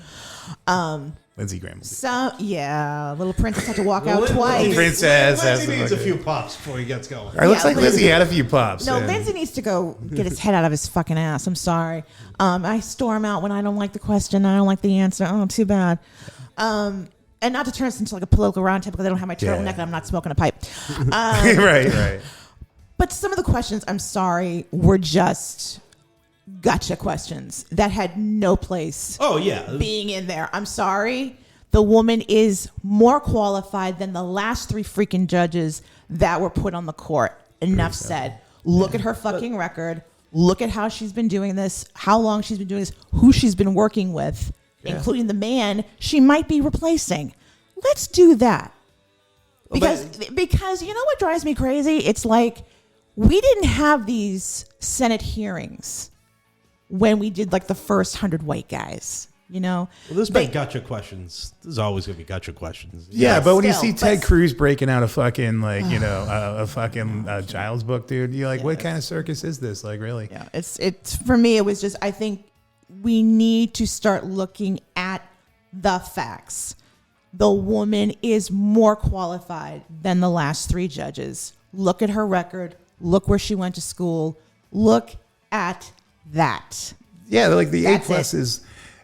Lindsey Graham. Little princess had to walk out twice. Princess Lindsay needs a few pops before he gets going. It looks like Lindsay had a few pops. No, and- Lindsay needs to go get his head out of his fucking ass. I'm sorry. I storm out when I don't like the question. I don't like the answer. Oh, too bad. And not to turn this into like a political roundtable because I don't have my turtleneck and I'm not smoking a pipe. right. But some of the questions, I'm sorry, were just gotcha questions that had no place being in there. I'm sorry. The woman is more qualified than the last 3 freaking judges that were put on the court. Enough said. Look at her fucking record. Look at how she's been doing this, how long she's been doing this, who she's been working with, including the man she might be replacing. Let's do that. Because you know what drives me crazy? It's like we didn't have these Senate hearings when we did like the first 100 white guys, Well, there's been gotcha questions. There's always going to be gotcha questions. Yeah, but when you see Ted Cruz breaking out a fucking a fucking child's book, dude, you're like, what kind of circus is this? Like, really? Yeah, it's for me. It was just I think we need to start looking at the facts. The woman is more qualified than the last 3 judges. Look at her record. Look where she went to school. Look at that. Yeah, like the That's A+s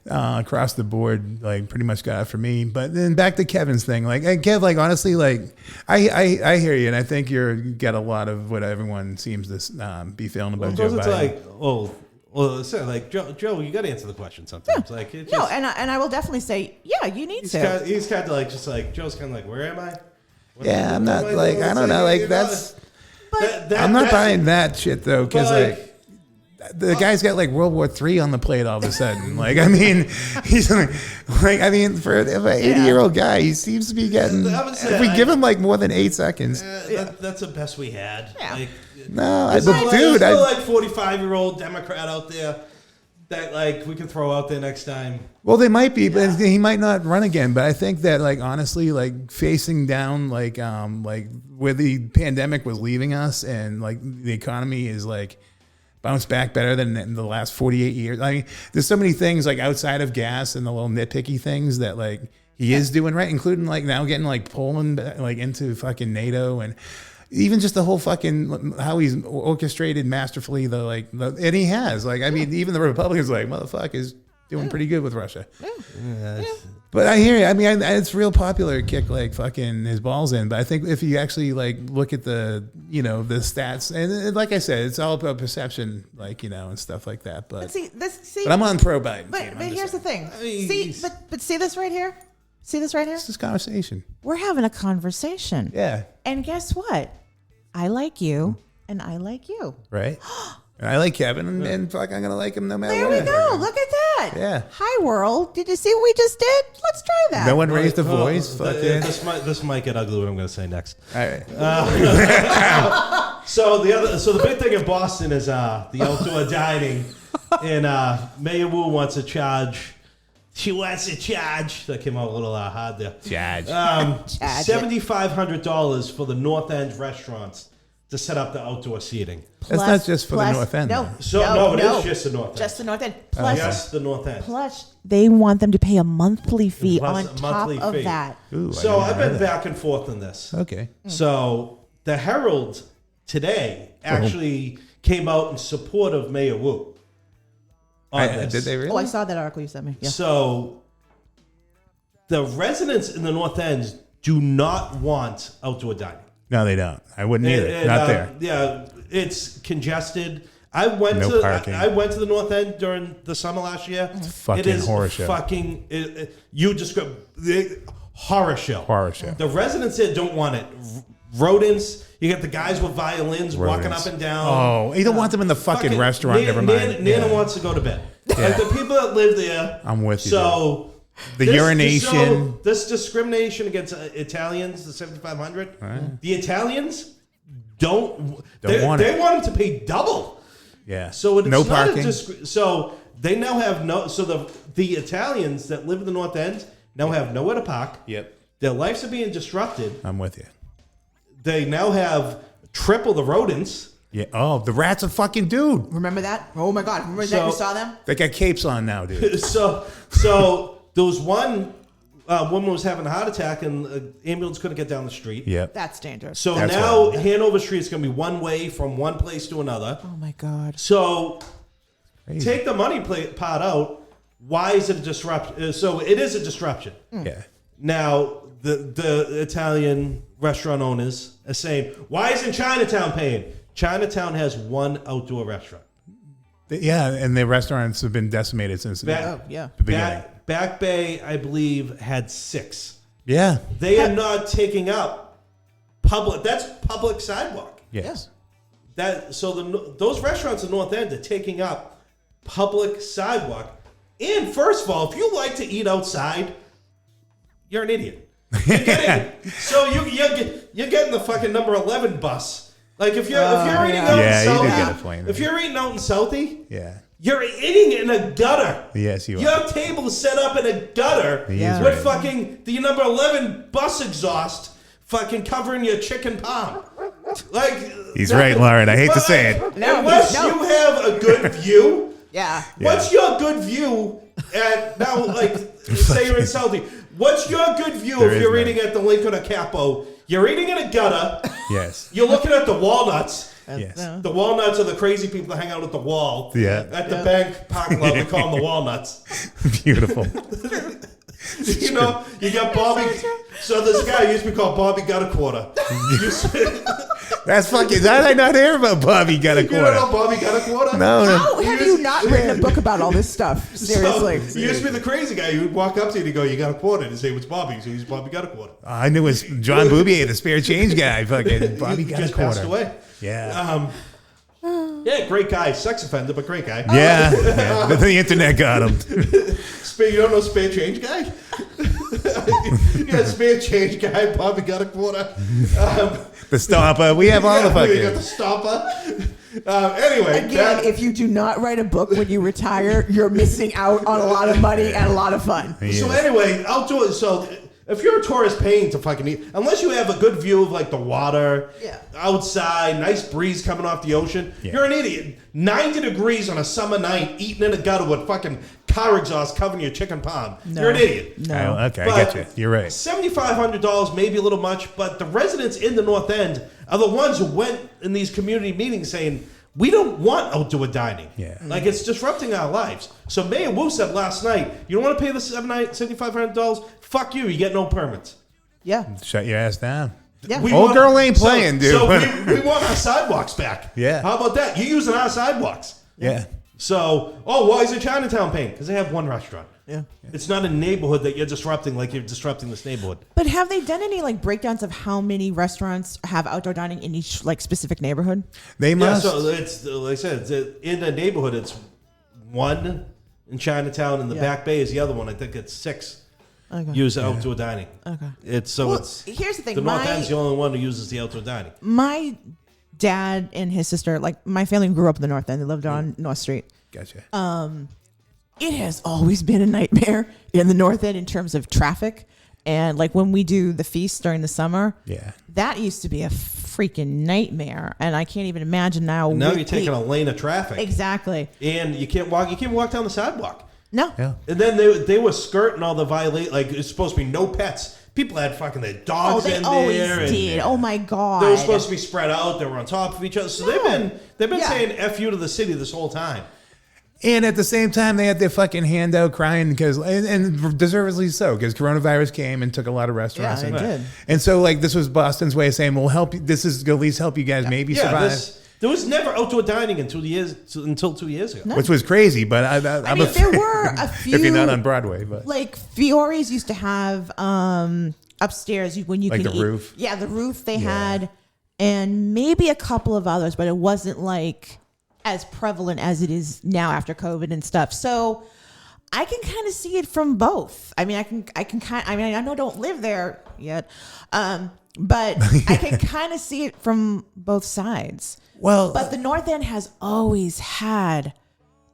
across the board, like pretty much got it for me. But then back to Kevin's thing, like Kev, like honestly, like I hear you, and I think you got a lot of what everyone seems to be feeling about Joe Biden. So like Joe, you got to answer the question sometimes. Yeah. Like and I will definitely say, yeah, you need to. He's kind of like Joe's kind of like, where am I? I'm not like I don't know, like that's. I'm not buying that shit though, because like the guy's got like World War III on the plate all of a sudden. Like I mean, he's like I mean, for an 80-year-old guy, he seems to be getting. If we give him like more than 8 seconds, that's the best we had. Yeah. Like, no, there's like 45-year-old Democrat out there that like we can throw out there next time. Well, they might be, but he might not run again. But I think that, like, honestly, like facing down, like where the pandemic was leaving us, and like the economy is like bounced back better than in the last 48 years. I mean, there's so many things like outside of gas and the little nitpicky things that like he is doing right, including like now getting like Poland like into fucking NATO and. Even just the whole fucking how he's orchestrated masterfully and he has like I mean even the Republicans like motherfuckers doing pretty good with Russia. But I hear you. I mean it's real popular to kick like fucking his balls in. But I think if you actually like look at the the stats and like I said it's all about perception and stuff like that. But but I'm on pro Biden. But here's the thing. But see this right here. See this right here. It's this conversation. We're having a conversation. Yeah. And guess what? I like you, and I like you. Right. And I like Kevin, and fuck, I'm gonna like him no matter There what. we go. Look at that. Yeah. Hi, world. Did you see what we just did? Let's try that. No one raised a voice. This might get ugly. What I'm going to say next. All right. So the big thing in Boston is the outdoor dining, and Mayor Wu wants to charge. She wants to charge. That came out a little hard there. Charge. $7,500 for the North End restaurants to set up the outdoor seating. That's not just for the North End. No, It is just the North End. Just the North End. Plus, Yes, the North End. plus, they want them to pay a monthly fee Plus on a top monthly of fee. that. Ooh, So I I've didn't been know back and forth on this. that. Okay. So the Herald today actually came out in support of Mayor Wu. On this. Did they really? Oh, I saw that article you sent me. Yeah. So the residents in the North End do not want outdoor dining. No, they don't. I wouldn't either. Not there. Yeah, it's congested. I went No to parking. I went to the North End during the summer last year. It's a fucking It is horror show. You describe the horror show. Horror show. The residents there don't want it. Rodents. You get the guys with violins walking up and down. Oh, you don't want them in the fucking restaurant. Never mind. Nana wants to go to bed. Like the people that live there. I'm with you. So The urination. This discrimination against Italians, the 7,500. The Italians don't want it. They want them to pay double. Yeah. So it's no not parking. So they now have no. So the Italians that live in the North End now have nowhere to park. Yep. Their lives are being disrupted. I'm with you. They now have triple the rodents. Yeah. Oh, the rat's a fucking dude. Remember that? Oh my God! Remember that? You saw them? They got capes on now, dude. So there was one woman was having a heart attack and the ambulance couldn't get down the street. Yep. That's dangerous. So That's now right. Hanover Street is going to be one way from one place to another. Oh my God! So Crazy. take the money part out. Why is it a disruption? So it is a disruption. Yeah. Now the Italian restaurant owners are saying, "Why isn't Chinatown paying?" Chinatown has one outdoor restaurant. Yeah, and the restaurants have been decimated since Back, yeah. the beginning. Back Bay, I believe, had 6. Yeah. They are not taking up public. That's public sidewalk. Yes. Those restaurants in North End are taking up public sidewalk. And first of all, if you like to eat outside, you're an idiot. You're getting the fucking number 11 bus. Like if you're eating out in you do Southie, get a flame. if you're eating out in Southie, Yeah. you're eating in a gutter. Yes, you are. Your table is set up in a gutter He is with right. fucking the number 11 bus exhaust fucking covering your chicken palm. Like He's right, Lauren. I hate to say it. Unless you have a good view. Yeah. What's your good view at now? Like say you're in Southie. What's your good view There if is you're none. eating at the Lincoln or Capo? You're eating in a gutter. Yes. You're looking at the walnuts. Yes. The walnuts are the crazy people that hang out at the wall. Yeah. At the bank parking lot, we call them the walnuts. Beautiful. You know, you got Bobby. So there's a guy who used to be called Bobby Got a Quarter. That's fucking. How did I not hear about Bobby Got a You don't know Quarter? Bobby Got a Quarter? No. How have you not written a book about all this stuff? Seriously. So, he used to be the crazy guy who would walk up to you and he'd go, "You got a quarter?" And he'd say, "What's Bobby?" So he's Bobby Got a Quarter. I knew it was John Bouvier, the spare change guy. Fucking Bobby He Got a just Quarter. passed away. Yeah. Yeah, great guy. Sex offender, but great guy. Yeah. The internet got him. You don't know spare change guy? Yeah, spare change guy. Bobby Got a Quarter. The stopper. We have all the You got the fucking. stopper. Anyway, Again, if you do not write a book when you retire, you're missing out on a lot of money and a lot of fun. so anyway, outdoor. So if you're a tourist paying to fucking eat, unless you have a good view of like the water, outside, nice breeze coming off the ocean, you're an idiot. 90 degrees on a summer night, eating in a gutter with fucking car exhaust covering your chicken palm. No. You're an idiot. No. Okay, I But get you. You're right. $7,500 may be a little much, but the residents in the North End are the ones who went in these community meetings saying, we don't want outdoor dining. Yeah. Like, it's disrupting our lives. So Mayor Wu said last night, you don't want to pay the $7,500? Fuck you get no permits. Yeah. Shut your ass down. Yeah. Old girl ain't playing, dude. So we want our sidewalks back. Yeah. How about that? You're using our sidewalks. Yeah. So, why is it Chinatown paying? Because they have one restaurant. Yeah. It's not a neighborhood that you're disrupting like you're disrupting this neighborhood. But have they done any like breakdowns of how many restaurants have outdoor dining in each like specific neighborhood? They must. Yeah, so it's like I said, in a neighborhood, it's one in Chinatown, and the Back Bay is the other one. I think it's 6 use outdoor dining. Okay. It's here's the thing. The North End's the only one who uses the outdoor dining. My dad and his sister, like my family grew up in the North End. They lived on North Street. Gotcha. It has always been a nightmare in the North End in terms of traffic. And like when we do the feast during the summer, that used to be a freaking nightmare. And I can't even imagine now. Now you're taking a lane of traffic. Exactly. And you can't walk. You can't walk down the sidewalk. No. Yeah. And then they were skirting all the like it's supposed to be no pets. People had fucking their dogs in there. They always did. Oh my God. They were supposed to be spread out. They were on top of each other. So they've been saying F you to the city this whole time. And at the same time, they had their fucking hand out crying because, and deservedly so, because coronavirus came and took a lot of restaurants. Yeah, it did. And so, like, this was Boston's way of saying, "We'll help you. This is at least help you guys maybe survive." There was never outdoor dining until 2 years ago, which was crazy. But I mean, there were a few. If you're not on Broadway, but like Fiore's used to have upstairs when you like could the eat. roof. Yeah, the roof they had, and maybe a couple of others, but it wasn't like as prevalent as it is now after COVID and stuff. So I can kind of see it from both. I mean, I know I don't live there yet, but I can kind of see it from both sides. Well, but the North End has always had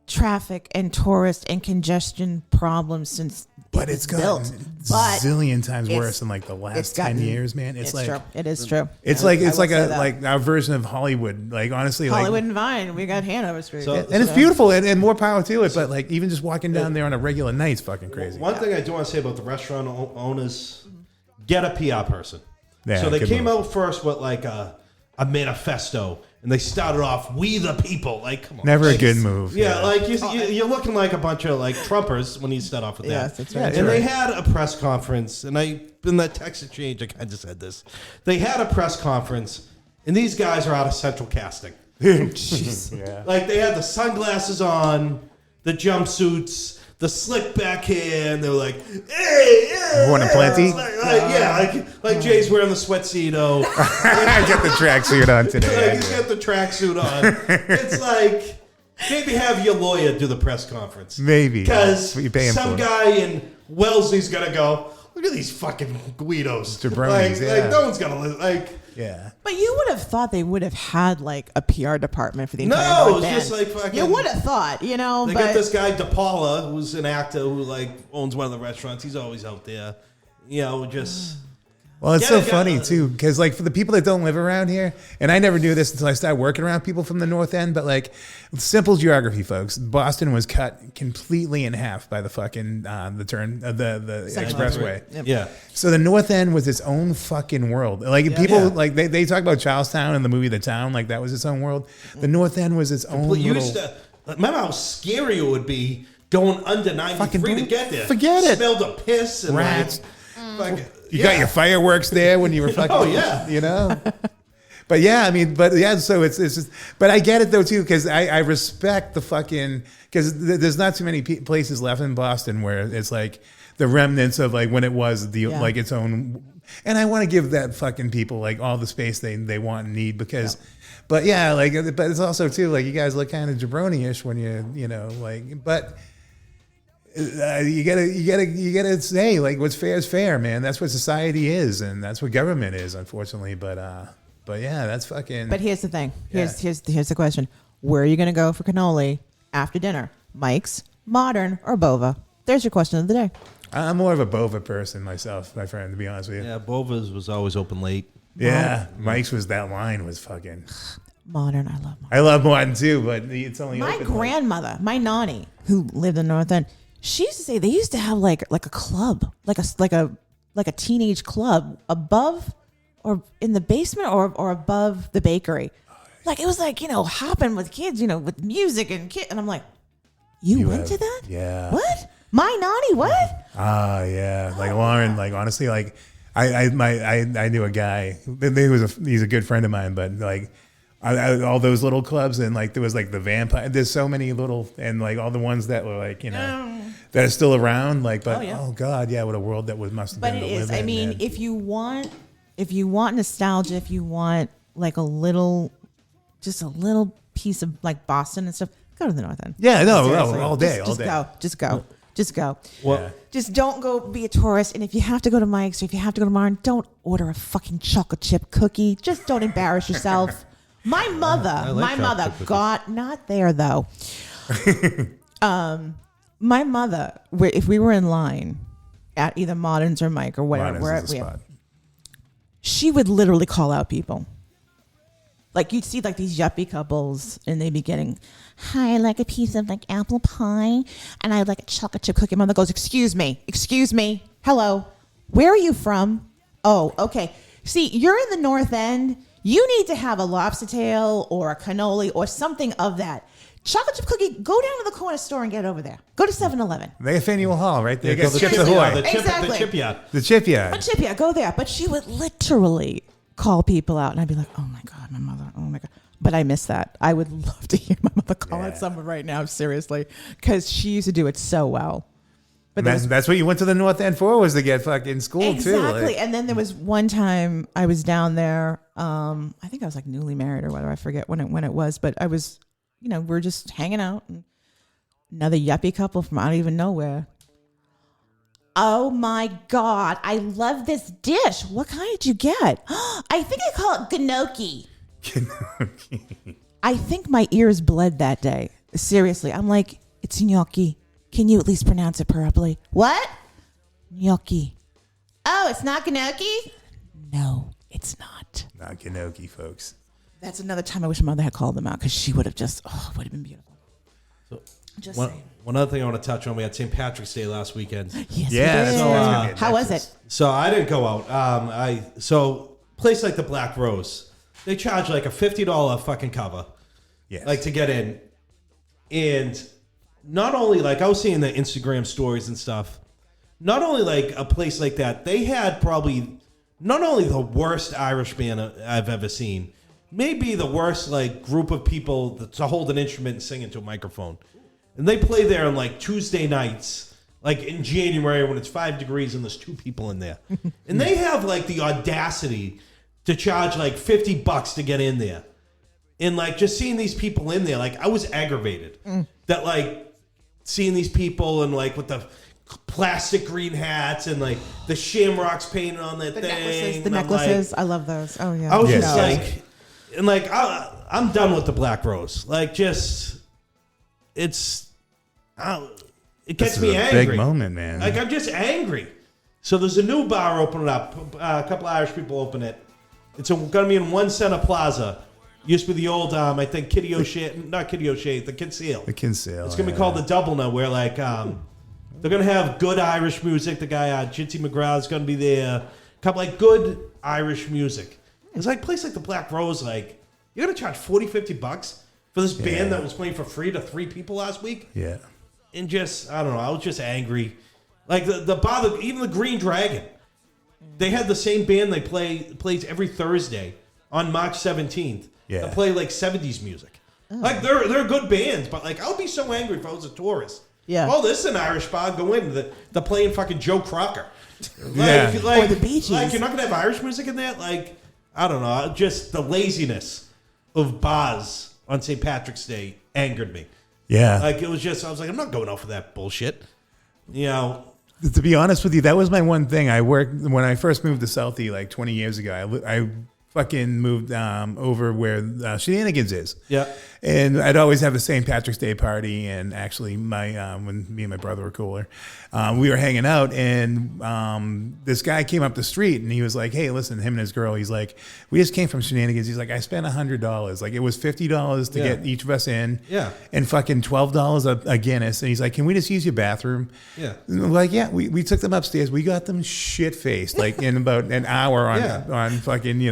traffic and tourist and congestion problems since it's built. But zillion times worse in like the last 10 years, man. It's like true. It is true. It's like our version of Hollywood. Like honestly, Hollywood and Vine. We got Hanover Street, and it's beautiful and more power to it. But like even just walking down there on a regular night is fucking crazy. One thing I do want to say about the restaurant owners: get a PR person. Yeah, so they came out first with like a manifesto. And they started off, "We the people." Like, come on. Never a good move. Yeah, like you're looking like a bunch of like Trumpers when you start off with that. Yes, that's right. And they had a press conference, and in that text exchange, I kind of said this. They had a press conference, and these guys are out of central casting. Yeah. Like they had the sunglasses on, the jumpsuits, the slick back hair, and they were like, "Hey, One in plenty." Like Jay's wearing the sweatsuit. I got the tracksuit on today. Like he's got the tracksuit on. It's like maybe have your lawyer do the press conference. Maybe because you pay him some for. guy in Wellesley's gonna go. Look at these fucking Guidos. Jabronis, like no one's gonna like. Yeah. But you would have thought they would have had like a PR department for the entire No, North it's End. just like fucking. You would have thought, They but got this guy DePaula, who's an actor who like owns one of the restaurants. He's always out there, just. Well, it's so funny too, because like for the people that don't live around here, and I never knew this until I started working around people from the North End, but like simple geography, folks. Boston was cut completely in half by the fucking the expressway. Yep. Yeah. So the North End was its own fucking world. Like people like they talk about Charlestown in the movie The Town, like that was its own world. The North End was its own. Remember how scary it would be going under 93 to get there. Forget it. Smelled of piss and rats. You got your fireworks there when you were fucking. Oh yeah, But yeah, I mean, so it's just, but I get it though too, because I respect the fucking, because there's not too many places left in Boston where it's like the remnants of like when it was like its own, and I want to give that fucking people like all the space they want and need because, but yeah, like, but it's also too like you guys look kind of jabroni-ish when but. You gotta say like what's fair is fair, man. That's what society is, and that's what government is, unfortunately. But yeah, that's fucking. But here's the thing. Here's the question. Where are you gonna go for cannoli after dinner? Mike's, Modern, or Bova? There's your question of the day. I'm more of a Bova person myself, my friend. To be honest with you. Yeah, Bova's was always open late. Yeah, Mike's was that line was fucking. Modern, I love Modern. I love Modern too, but it's only my open grandmother, my nanny, who lived in the North End. She used to say they used to have like a club, like a teenage club above or in the basement or above the bakery. Like it was like, hopping with kids, with music and and I'm like, you went to that? Yeah. What? My nanny, what? Ah, yeah. Like Lauren, like honestly, like I knew a guy. He's a good friend of mine, but like all those little clubs, and like there was like the vampire. There's so many little, and like all the ones that were like that are still around. Like, but oh god, yeah, what a world that must have been. But it to is. live I in, mean, man. if you want nostalgia, if you want like just a little piece of like Boston and stuff, go to the North End. Yeah, no, Seriously. all day, Just go. Just go. Well, Just don't go be a tourist. And if you have to go to Mike's or if you have to go to Martin, don't order a fucking chocolate chip cookie. Just don't embarrass yourself. My mother not there though. My mother, if we were in line at either Martin's or Mike or whatever, Martin's is a spot. she would literally call out people. Like you'd see like these yuppie couples and they'd be getting, hi, I'd like a piece of like apple pie and I'd like a chocolate chip cookie. Mother goes, excuse me, hello, where are you from? Oh, okay. See, you're in the North End. You need to have a lobster tail or a cannoli or something of that. Chocolate chip cookie, go down to the corner store and get it over there. Go to 7-Eleven. They have Faneuil Hall right there. go to Chips the Ahoy. Exactly. The chip yard. The chip yard. But chip, yeah, go there. But she would literally call people out, and I'd be like, "Oh my god, my mother! Oh my god!" But I miss that. I would love to hear my mother call out someone right now, seriously, because she used to do it so well. But That's what you went to the North End for, was to get fucking school too. exactly. Like, And then there was one time I was down there. I think I was like newly married or whatever. I forget when it was, but I was, we're just hanging out. And another yuppie couple from out of even nowhere. Oh my God, I love this dish. What kind did you get? I think I call it gnocchi. I think my ears bled that day. Seriously, I'm like, it's gnocchi. Can you at least pronounce it properly? What? Gnocchi. Oh, it's not gnocchi? No, it's not. not gnocchi, folks. That's another time I wish my mother had called them out because she would have would have been beautiful. So Just one, saying. one other thing I want to touch on, we had St. Patrick's Day last weekend. Yes, Yeah, we did. that's gonna be a How was nexus. it? So I didn't go out. So place like the Black Rose, they charge like a $50 fucking cover, Yes. like to get in. And not only like I was seeing the Instagram stories and stuff, not only like a place like that, they had probably not only the worst Irish band I've ever seen, maybe the worst like group of people to hold an instrument and sing into a microphone. And they play there on like Tuesday nights, like in January when it's 5 degrees and there's 2 people in there. And they have like the audacity to charge like $50 to get in there. And like just seeing these people in there, like I was aggravated that like seeing these people and like with the plastic green hats and like the shamrocks painted on their The thing. necklaces. The And I'm necklaces. like- I love those. Oh, yeah. I was Yes. just Yes. like, and like I'm done with the Black Rose. Like just, it gets This is me a angry. big moment, man. Like I'm just angry. So there's a new bar opening up. A couple Irish people open it. It's going to be in One Center Plaza. Used to be the old, I think Kitty O'Shea, not Kitty O'Shea, the Kinsale. The Kinsale. It's going to be called the Double now, where like they're going to have good Irish music. The guy Jitsi McGraw is going to be there. A couple like good Irish music. It's like a place like the Black Rose. Like you're going to charge $40-$50 for this band that was playing for free to 3 people last week. Yeah. And just I don't know. I was just angry. Like the bar, even the Green Dragon, they had the same band they plays every Thursday on March 17th. Yeah. They play like 70s music. Like they're good bands, but like I would be so angry if I was a tourist. Yeah. Oh, this is an Irish bar. Go in. They're playing fucking Joe Crocker. Yeah. Or the Bee Gees. Like you're not gonna have Irish music in there. Like I don't know. Just the laziness of bars on St. Patrick's Day angered me. Yeah. Like it was just I was like I'm not going out for that bullshit. You know. To be honest with you, that was my one thing. I worked when I first moved to Southie like 20 years ago. I fucking moved over where Shenanigans is. Yeah. And I'd always have the St. Patrick's Day party. And actually, my when me and my brother were cooler, we were hanging out, and this guy came up the street, and he was like, "Hey, listen," him and his girl. He's like, "We just came from Shenanigans." He's like, "I spent $100. Like it was $50 to get each of us in. Yeah. And fucking $12 a Guinness." And he's like, "Can we just use your bathroom?" Yeah. And we're like, yeah, we took them upstairs. We got them shit faced like in about an hour on fucking,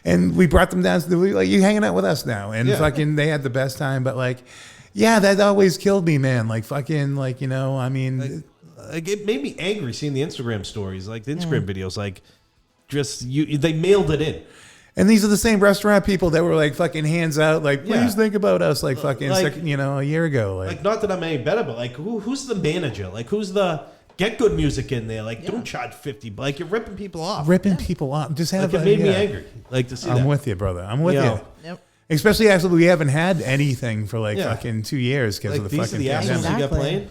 and we brought them down. Like, you hanging out with us now, and fucking they had the best time. But like, yeah, that always killed me, man. Like fucking, like I mean, Like it made me angry seeing the Instagram stories, like the Instagram videos, like just they mailed it in. And these are the same restaurant people that were like fucking hands out, like, please Yeah. think about us, like fucking, Like- a year ago. Like, not that I'm any better, but like, who's the manager? Like, who's the get good music in there? Like, don't charge $50. Like, you're ripping people off. ripping people off. Just have Like, it made me angry. Like to see that. I'm with you, brother. I'm with You you. know. Yep. Especially after we haven't had anything for like Yeah. fucking 2 years because Like, of the these are fucking the assholes pandemic. you got Exactly. playing.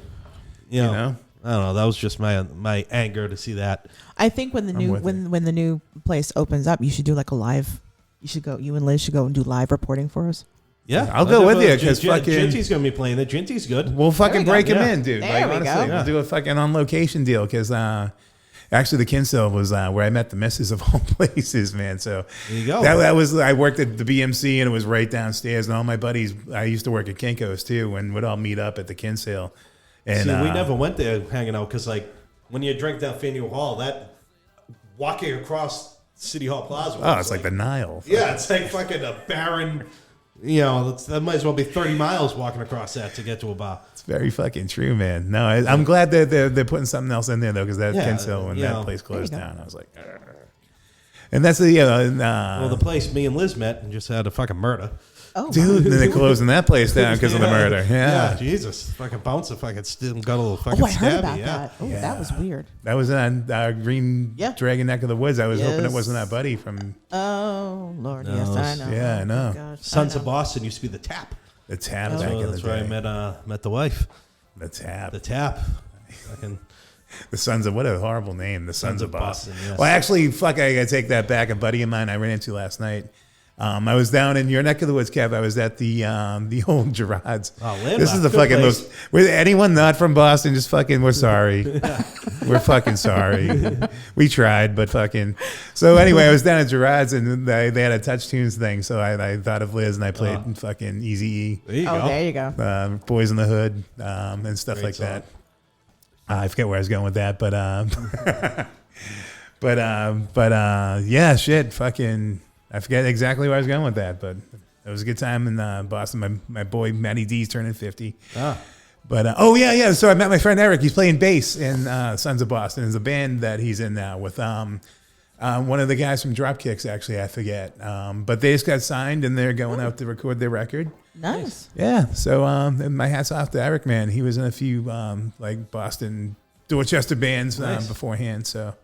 You know, I don't know. That was just my anger to see that. I think when the new with you. when the new place opens up, you should do like a live. You and Liz should go and do live reporting for us. Yeah, I'll go with you, 'cause fucking- Ginty's gonna be playing it. Ginty's good. We'll fucking we go. break him Yeah. in, dude. There we honestly, go. we'll do a fucking on location deal because actually the Kinsale was where I met the missus of all places, man. So There you go. that was I worked at the BMC and it was right downstairs, and all my buddies. I used to work at Kinko's too, and we'd all meet up at the Kinsale. And See, we never went there hanging out because, like, when you drink down Faneuil Hall, that walking across City Hall Plaza. Oh, it's like the Nile. Yeah, it's like fucking a barren. You know, that might as well be 30 miles walking across that to get to a bar. It's very fucking true, man. No, I'm glad that they're putting something else in there though, because that Yeah, Kinsale when you that know. place closed There you go. down, I was like, "Argh." And that's the Well, the place me and Liz met and just had a fucking murder. Oh, dude. Then they're closing that place down because of the murder. Yeah. Jesus. Fucking bouncer fucking still got a little Oh, fucking I heard stabby. about Yeah. that. Oh, that was weird. That was on Green Yeah. Dragon Neck of the Woods. I was hoping it Yes. wasn't that buddy from Oh Lord, No, yes, I it's- know. yeah, I know. Oh, gosh, Sons I of know. Boston used to be the Tap. the Tap That's, back where, in the that's where I day. met the wife. The Tap. The Tap. Fucking The Sons of, what a horrible name. The Sons of Boston. yes. Well, actually, fuck, I gotta take that back. A buddy of mine I ran into last night. I was down in your neck of the woods, Kev. I was at the old Gerard's. Oh, Landmark. This is the Good fucking place. most. With anyone not from Boston, just fucking, we're sorry. We're fucking sorry. We tried, but fucking. So anyway, I was down at Gerard's and they had a Touch Tunes thing. So I thought of Liz and I played fucking Easy E, There you Oh, go. there you go. Boys in the Hood, and stuff Great like song. that. I forget where I was going with that, but yeah, shit, fucking. I forget exactly where I was going with that, but it was a good time in Boston. My boy Matty D's turning 50. Ah. But yeah. So I met my friend Eric. He's playing bass in Sons of Boston. It's a band that he's in now with one of the guys from Dropkicks. Actually, I forget. But they just got signed and they're going out to record their record. Nice. Yeah. So and my hat's off to Eric, man. He was in a few like Boston, Dorchester bands Nice. beforehand. So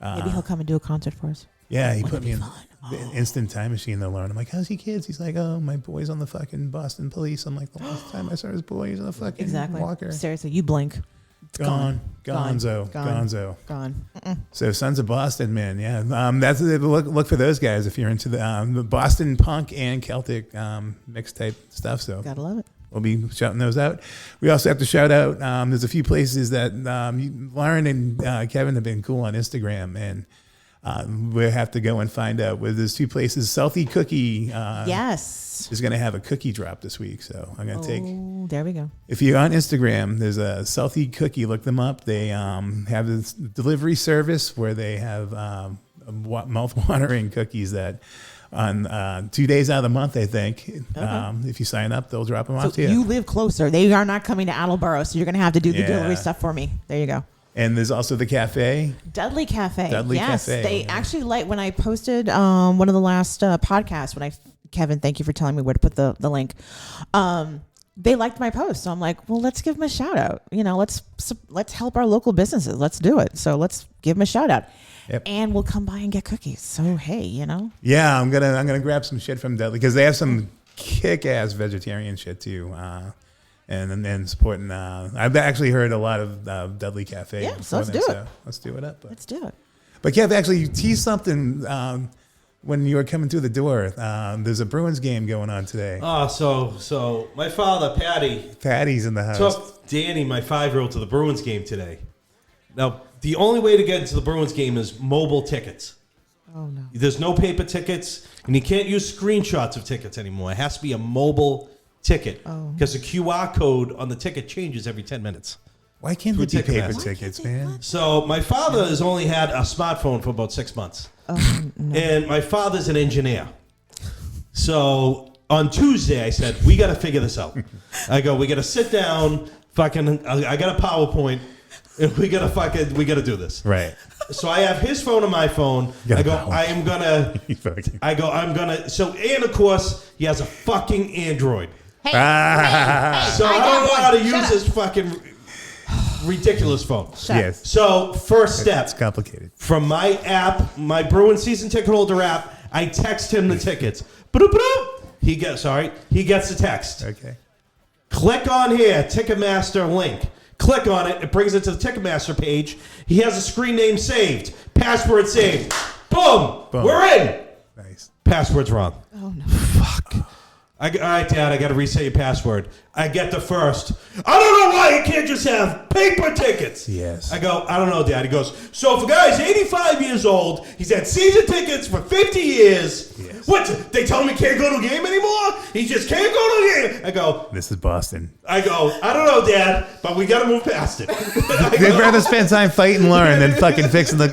Maybe he'll come and do a concert for us. yeah, he Wouldn't put me it in be fun? the instant time machine to learn. I'm like, how's he kids? He's like, oh, my boy's on the fucking Boston police. I'm like, the last time I saw his boy, he's on the fucking Exactly. walker. Seriously, you blink. It's Gone. Gone. Gonzo. Gone. Gonzo. Gone. So Sons of Boston, man. Yeah. That's look for those guys if you're into the Boston punk and Celtic mixed type stuff. So Gotta love it. we'll be shouting those out. We also have to shout out. There's a few places that Lauren and Kevin have been cool on Instagram, and we have to go and find out. Where there's two places. Selfie Cookie Yes. is going to have a cookie drop this week, so I'm going to take. Oh, there we go. If you're on Instagram, there's a Selfie Cookie. Look them up. They have this delivery service where they have mouth-watering cookies that on 2 days out of the month, I think. If you sign up, they'll drop them So off to you. you live closer. They are not coming to Attleboro, so you're going to have to do the Yeah. delivery stuff for me. There you go. And there's also the cafe. Dudley Cafe. Dudley yes, Cafe, they yeah. actually when I posted one of the last podcasts Kevin, thank you for telling me where to put the link. They liked my post, so I'm like, well, let's give them a shout out. You know, let's help our local businesses. Let's do it. So let's give them a shout out, Yep. and we'll come by and get cookies. So hey, you know, Yeah, I'm gonna grab some shit from Dudley because they have some kick-ass vegetarian shit too. And supporting. I've actually heard a lot of Dudley Cafe. Yeah, so before let's then, do it. So let's do it up. let's do it. But Kev, actually, you teased something when you were coming through the door. There's a Bruins game going on today. Oh, so my father, Patty, Patty's in the house. took Danny, my 5-year-old, to the Bruins game today. Now, the only way to get into the Bruins game is mobile tickets. Oh no. There's no paper tickets, and you can't use screenshots of tickets anymore. It has to be a mobile ticket because the QR code on the ticket changes every 10 minutes. Why can't Through they be paper Ticketmaster. tickets, man? So my father has only had a smartphone for about 6 months. Oh no. And my father's an engineer. So on Tuesday, I said, we got to figure this out. I go, we got to sit down, I got a PowerPoint, and we got to do this. Right. So I have his phone and my phone. I go, I'm gonna. So, and of course, he has a fucking Android. Hey, So I don't know how to use his fucking ridiculous phone. Yes. So first step. It's complicated. From my app, my Bruins season ticket holder app, I text him the tickets. He gets the text. Okay. Click on here, Ticketmaster link. Click on it. It brings it to the Ticketmaster page. He has a screen name saved. Password saved. Boom. We're in. Nice. Password's wrong. Oh, no. Fuck. All right, Dad, I got to reset your password. I get the first. I don't know why you can't just have paper tickets. Yes. I go, I don't know, Dad. He goes, so if a guy's 85 years old, he's had season tickets for 50 years. Yes. What? They tell him he can't go to a game anymore? He just can't go to a game. I go, this is Boston. I go, I don't know, Dad, but we got to move past it. They'd rather spend time fighting Lauren than fucking fixing the...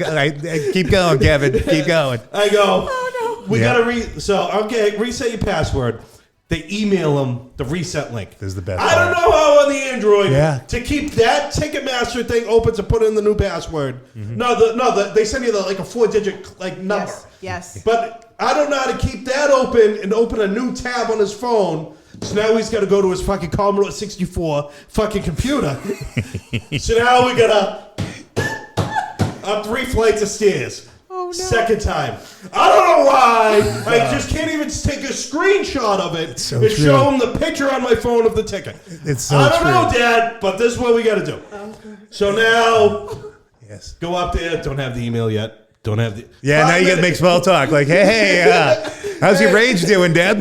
keep going, Kevin. Keep going. I go, oh, no. We got to reset your password. They email them the reset link. This is the best. I don't know how on the Android to keep that Ticketmaster thing open to put in the new password. Mm-hmm. No, they send you a 4-digit number. Yes. But I don't know how to keep that open and open a new tab on his phone. So now he's got to go to his fucking Commodore 64 fucking computer. So now we got up 3 flights of stairs. Oh, no. Second time. I don't know why. I just can't even take a screenshot of it and show him the picture on my phone of the ticket. It's so I don't know, Dad, but this is what we got to do. So now, go up there. Don't have the email yet. Don't have the. Yeah, now you got to make small talk. Like, hey, how's your rage doing, Dad?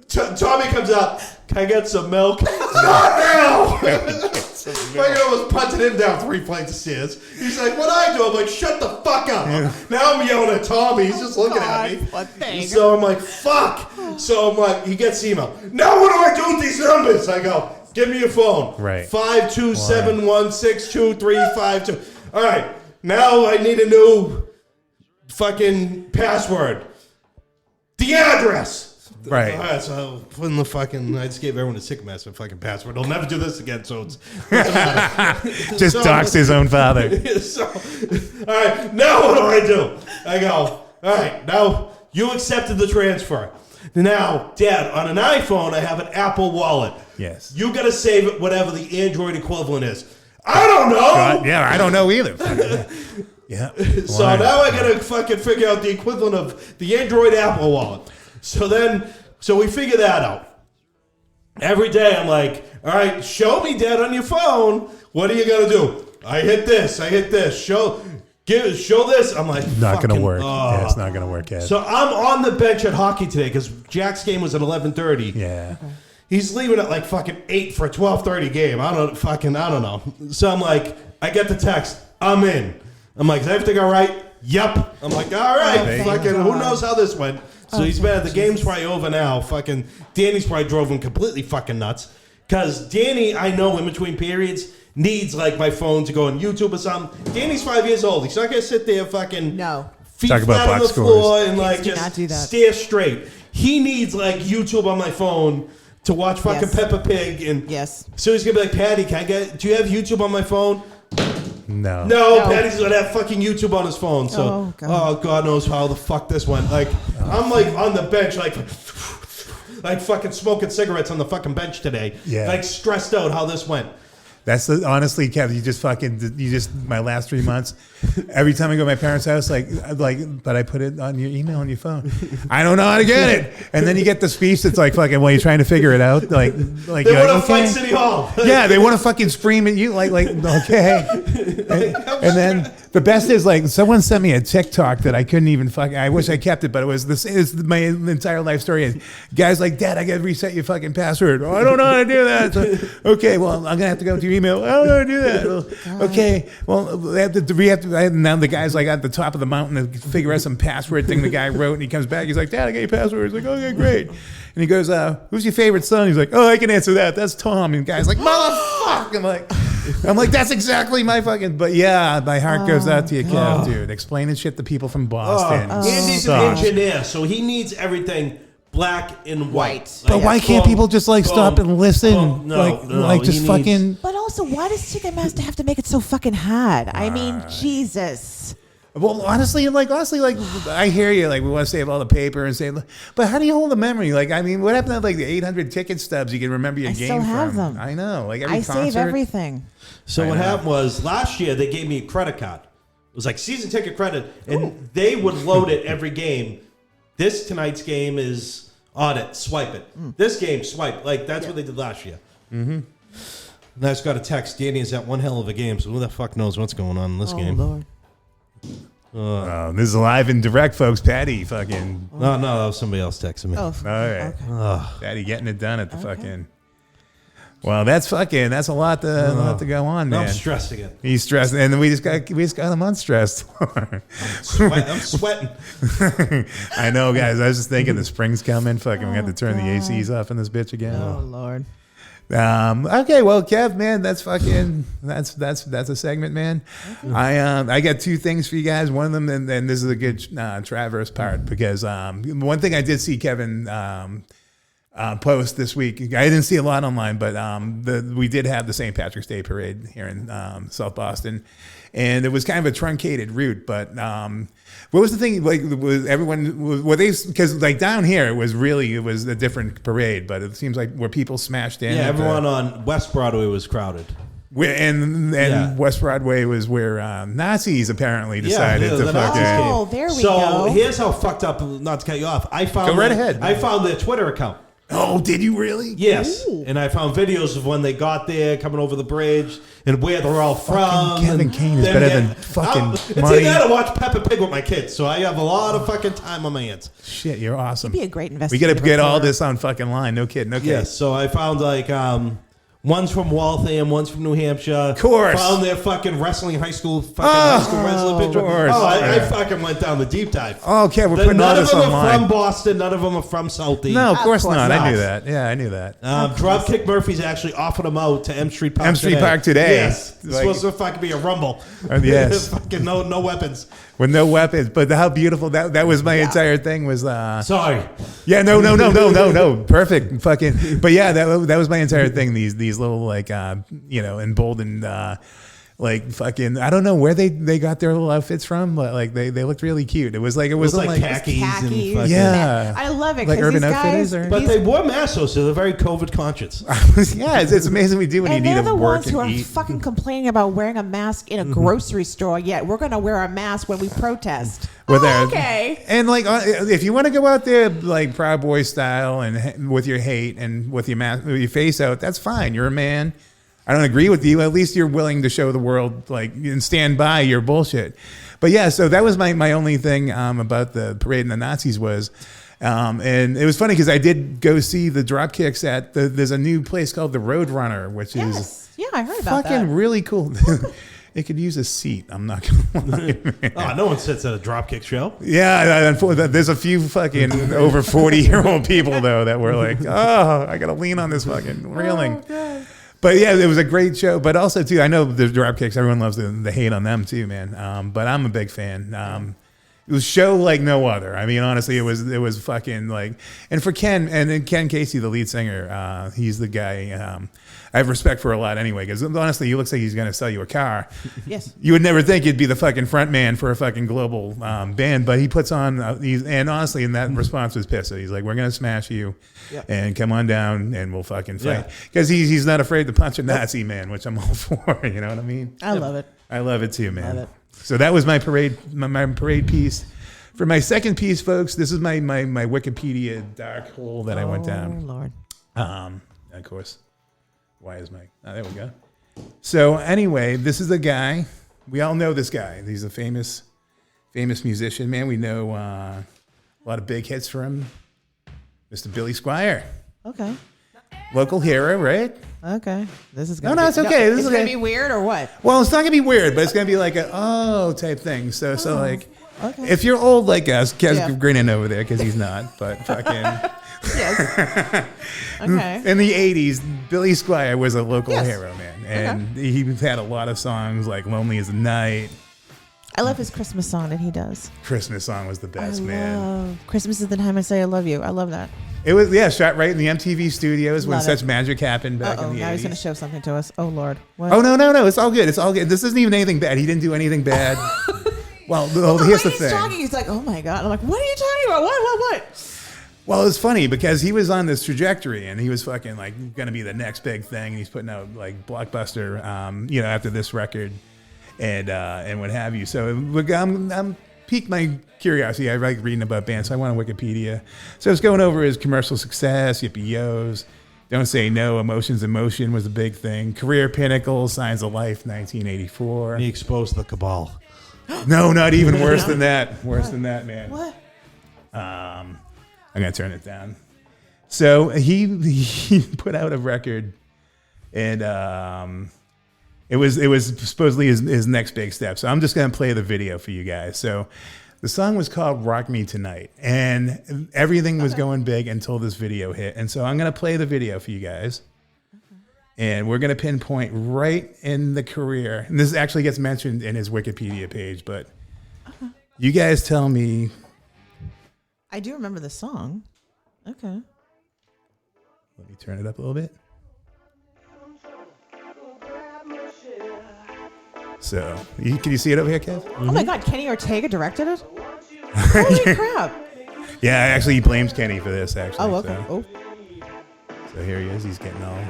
Tommy comes out. Can I get some milk? Not now! I almost punted him down 3 flights of stairs. He's like, what I do? I'm like, shut the fuck up. Now I'm yelling at Tommy. He's just looking at me. What thing? So I'm like, fuck. So I'm like, he gets the email. Now what do I do with these numbers? I go, give me your phone. Right. 527162352. All right. Now I need a new fucking password. The address. Right. All right, so put in the fucking. I just gave everyone a Ticketmaster fucking password. I'll never do this again. So it's just doxed his own father. So, all right, now what do I do? I go. All right, now you accepted the transfer. Now, Dad, on an iPhone, I have an Apple Wallet. Yes. You got to save it whatever the Android equivalent is. I don't know. I don't know either. Yeah. So now I got to fucking figure out the equivalent of the Android Apple Wallet. So we figure that out. Every day I'm like, all right, show me, Dad, on your phone. What are you going to do? I hit this. Show this. I'm like, not going to work. Yeah, it's not going to work, Ed. So I'm on the bench at hockey today because Jack's game was at 11:30. Yeah. He's leaving at like fucking 8 for a 12:30 game. I don't know. So I'm like, I get the text. I'm in. I'm like, is everything all right? Yep. I'm like, all right. Fucking, who knows how this went? So he's been at the game's probably over now. Fucking Danny's probably drove him completely fucking nuts. Because Danny, I know in between periods, needs like my phone to go on YouTube or something. Danny's 5 years old. He's not going to sit there fucking feet Talk flat on the floor and like just stare straight. He needs like YouTube on my phone to watch fucking Peppa Pig. And so he's going to be like, Patty, do you have YouTube on my phone? No, Patty's gonna have fucking YouTube on his phone. So, God knows how the fuck this went. Like, I'm like on the bench, like fucking smoking cigarettes on the fucking bench today. Yeah, like stressed out how this went. That's honestly, Kev. My last 3 months. Every time I go to my parents' house, but I put it on your email on your phone. I don't know how to get it, and then you get the speech that's like fucking. Well, you're trying to figure it out. Like they want to fight City Hall. Yeah, they want to fucking scream at you. Like okay, and then the best is like someone sent me a TikTok that I couldn't even fucking. I wish I kept it, but it was this is my entire life story. Guys like, Dad, I got to reset your fucking password. Oh, I don't know how to do that. So, okay, well, I'm gonna have to go to your email. I don't know how to do that. Okay, well, now the guy's like at the top of the mountain to figure out some password thing the guy wrote, and he comes back. He's like, Dad, I got your password. He's like, okay, great. And he goes, who's your favorite son? He's like, oh, I can answer that. That's Tom. And the guy's like, motherfucker. I'm like, that's exactly my fucking. But yeah, my heart goes out to you, Kev, dude. Explaining shit to people from Boston. Andy's an engineer, so he needs everything black and white. But why can't people just stop and listen? Just fucking. But also, why does Ticketmaster have to make it so fucking hard? I mean, Jesus. Well, honestly, I hear you. Like, we want to save all the paper and save, but how do you hold the memory? Like, I mean, what happened to like the 800 ticket stubs you can remember your I game still have from? them. I know. Like every I concert. save everything. So what happened was last year they gave me a credit card. It was like season ticket credit, and they would load it every game. Tonight's game is audit, swipe it. This game, swipe. Like that's what they did last year. Mm-hmm. And I just got a text. Danny is at one hell of a game, so who the fuck knows what's going on in this game? Lord. This is live and direct, folks. Patty fucking. No, that was somebody else texting me. Oh, All right. okay. Patty getting it done at the fucking. Well, that's a lot to go on, Now man. I'm stressing it. He's stressed, and we just got him unstressed. I'm sweating. I know, guys. I was just thinking the spring's coming. Fucking, we got to turn the ACs off in this bitch again. Oh, Lord. Okay, well, Kev, man, that's a segment, man. I got two things for you guys. One of them, and this is a good Traverse part, because one thing I did see Kevin post this week. I didn't see a lot online, but we did have the St. Patrick's Day parade here in South Boston, and it was kind of a truncated route. But what was the thing? Like, was everyone were they? Because like down here, it was a different parade, but it seems like where people smashed in. Yeah, everyone on West Broadway was crowded. And West Broadway was where Nazis apparently decided to fucking. Oh, there we go. So here's how fucked up. Not to cut you off. I found. Go right ahead. I found their Twitter account. Oh, did you really? Yes. Ooh. And I found videos of when they got there, coming over the bridge, and where they're all from. Kevin Kane is better than fucking It's Marty. either to watch Peppa Pig with my kids, so I have a lot of fucking time on my hands. Shit, you're awesome. Be a great We investigator. got to get all this on fucking line. No kidding. Okay. Yes, so I found like one's from Waltham, one's from New Hampshire. Of course. Found their fucking wrestling high school wrestling picture. of course. I fucking went down the deep dive. Oh, okay, we're putting all None of this them are online. from Boston. None of them are from Southie. No, of course not. I knew not. that. Yeah, I knew that. Dropkick Murphys actually offered them out to M Street Park. M Street Park today. Yes, it's Like- supposed to fucking be a rumble. Yes. Fucking no weapons. With no weapons, but how beautiful that was. My entire thing was. Sorry. Yeah, no. Perfect, fucking. But yeah, that was my entire thing. These little like emboldened. Like fucking, I don't know where they got their little outfits from, but like they looked really cute. It was like like khakis and fucking, yeah, I love it. like 'cause Urban these Outfitters. guys, Or, But they wore masks, so they're very COVID conscious. yeah, it's amazing we do when you and need they're to the work ones who and are eat. fucking complaining about wearing a mask in a grocery store. Yet we're going to wear a mask when we protest. With Oh, okay. And like, if you want to go out there like Proud Boy style and with your hate and with your mask, with your face out, that's fine. You're a man. I don't agree with you. At least you're willing to show the world like and stand by your bullshit. But yeah, so that was my only thing about the parade and the Nazis was. And it was funny because I did go see the Dropkicks at there's a new place called the Roadrunner, which is Yes. Yeah, I heard about fucking that. really cool. It could use a seat. I'm not gonna lie. Man. Oh, no one sits at a Dropkick show. Yeah, there's a few fucking over 40-year-old people though that were like, oh, I gotta lean on this fucking railing. Oh, But yeah, it was a great show. But also too, I know the Dropkicks. Everyone loves the hate on them too, man. But I'm a big fan. It was a show like no other. I mean, honestly, it was fucking like. And for Ken and then Ken Casey, the lead singer, he's the guy. I have respect for a lot anyway, because honestly, he looks like he's gonna sell you a car. Yes. You would never think he'd be the fucking front man for a fucking global band, but he puts on. And honestly, in that response was pissed. He's like, "We're gonna smash you, and come on down, and we'll fucking fight." Because he's not afraid to punch a Nazi man, which I'm all for. You know what I mean? I love it. I love it too, man. Love it. So that was my parade piece. For my second piece, folks, this is my Wikipedia dark hole that I went down. Oh, Lord. Of course. Why is my... Oh, there we go. So anyway, this is a guy. We all know this guy. He's a famous musician, man. We know a lot of big hits for him. Mr. Billy Squier. Okay. Local hero, right? Okay. This is No, gonna it's okay. This it's is gonna okay. be weird or what? Well, it's not gonna be weird, but it's gonna be like a type thing. So like, okay. if you're old like us, Kev's Yeah. grinning over there because he's not. But fucking Yes. Okay. in the '80s, Billy Squier was a local Yes. hero, man, and he had a lot of songs like "Lonely as the Night." I love his Christmas song that he does. Christmas song was the best, man. Christmas is the time I say I love you. I love that. It was shot right in the MTV studios when Love such it. magic happened back in the 80s. Now he's going to show something to us. Oh, Lord. What? Oh, no. It's all good. It's all good. This isn't even anything bad. He didn't do anything bad. Well, here's the thing. Talking, he's like, oh, my God. I'm like, what are you talking about? What? Well, it's funny because he was on this trajectory and he was fucking like going to be the next big thing. And he's putting out like blockbuster, after this record and what have you. So I'm piqued my curiosity. I like reading about bands, so I went on Wikipedia. So I was going over his commercial success, Yippee-Yo's, Don't Say No, Emotions in Motion was a big thing. Career Pinnacle, Signs of Life, 1984. He exposed the cabal. No, not even worse than that. Worse than that, man. What? I'm going to turn it down. So he put out a record, and it was supposedly his next big step. So I'm just going to play the video for you guys. So the song was called Rock Me Tonight, and everything was going big until this video hit. And so I'm going to play the video for you guys. And we're going to pinpoint right in the career. And this actually gets mentioned in his Wikipedia page, but you guys tell me. I do remember the song. Okay. Let me turn it up a little bit. So, can you see it over here, Kev? Oh my God, Kenny Ortega directed it? Holy crap. Yeah, actually, he blames Kenny for this, actually. Oh, okay. So here he is. He's getting all...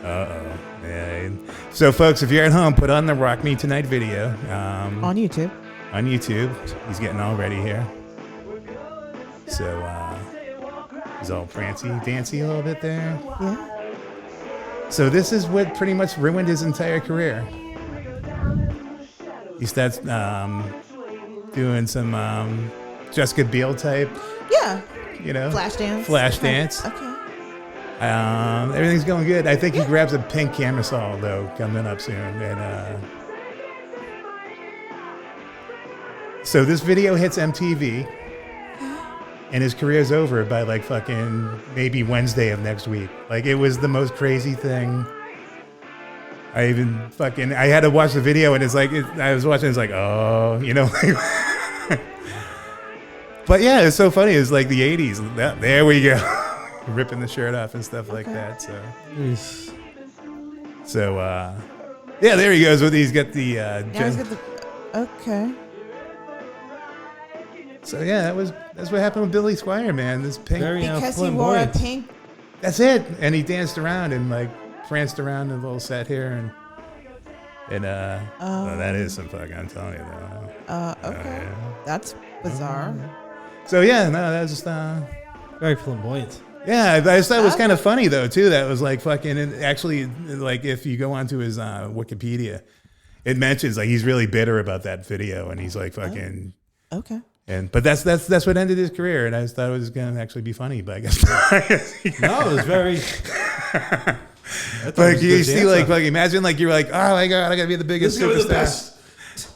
Uh-oh. Yeah. So, folks, if you're at home, put on the Rock Me Tonight video. On YouTube. On YouTube. He's getting all ready here. So, he's all prancy-dancy a little bit there. Yeah. So this is what pretty much ruined his entire career. He starts doing some Jessica Biel type. Yeah. Flashdance. Okay. Everything's going good. I think he grabs a pink camisole though coming up soon. And so this video hits MTV, and his career's over by like fucking maybe Wednesday of next week. Like it was the most crazy thing. I had to watch the video, and it's like I was watching. It's like, oh, But yeah, it's so funny. It's like the '80s. There we go, ripping the shirt off and stuff like that. So, yeah, there he goes. He's got the. Okay. So yeah, that's what happened with Billy Squier, man. This pink. Because he wore a pink. That's it, and he danced around and like pranced around in a little set here, and well, that is some fucking. I'm telling you though. Okay. That's bizarre. So yeah, no, that was just very flamboyant. Yeah, I just thought it was kind of funny though too. That was like fucking. And actually, like if you go onto his Wikipedia, it mentions like he's really bitter about that video, and he's like fucking. Okay. But that's what ended his career, and I just thought it was gonna actually be funny, but I guess no, it was very. Like you see, like imagine like you're like, oh my God, I gotta be the biggest superstar.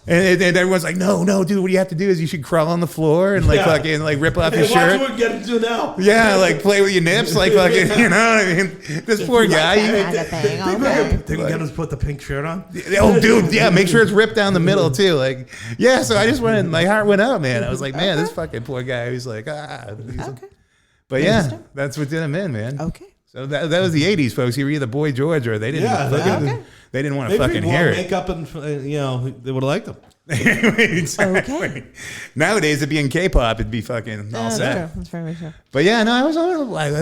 And everyone's like, no, dude, what you have to do is you should crawl on the floor and like fucking like rip off your shirt. Watch what we get to do now. Yeah, like play with your nips, like fucking, you know what I mean? This poor guy. Did we get him to put the pink shirt on? Oh, dude, yeah, make sure it's ripped down the middle too. Like, yeah, so I just went, my heart went up, man. I was like, man, this fucking poor guy. He's like, But yeah, that's what did him in, man. Okay. So that was the '80s, folks. You were either Boy George or they didn't. They didn't want to fucking hear it. Makeup and they would have liked them. Exactly. Okay. Nowadays, it'd be in K-pop, it'd be fucking all set. That's very true. But yeah, no, I was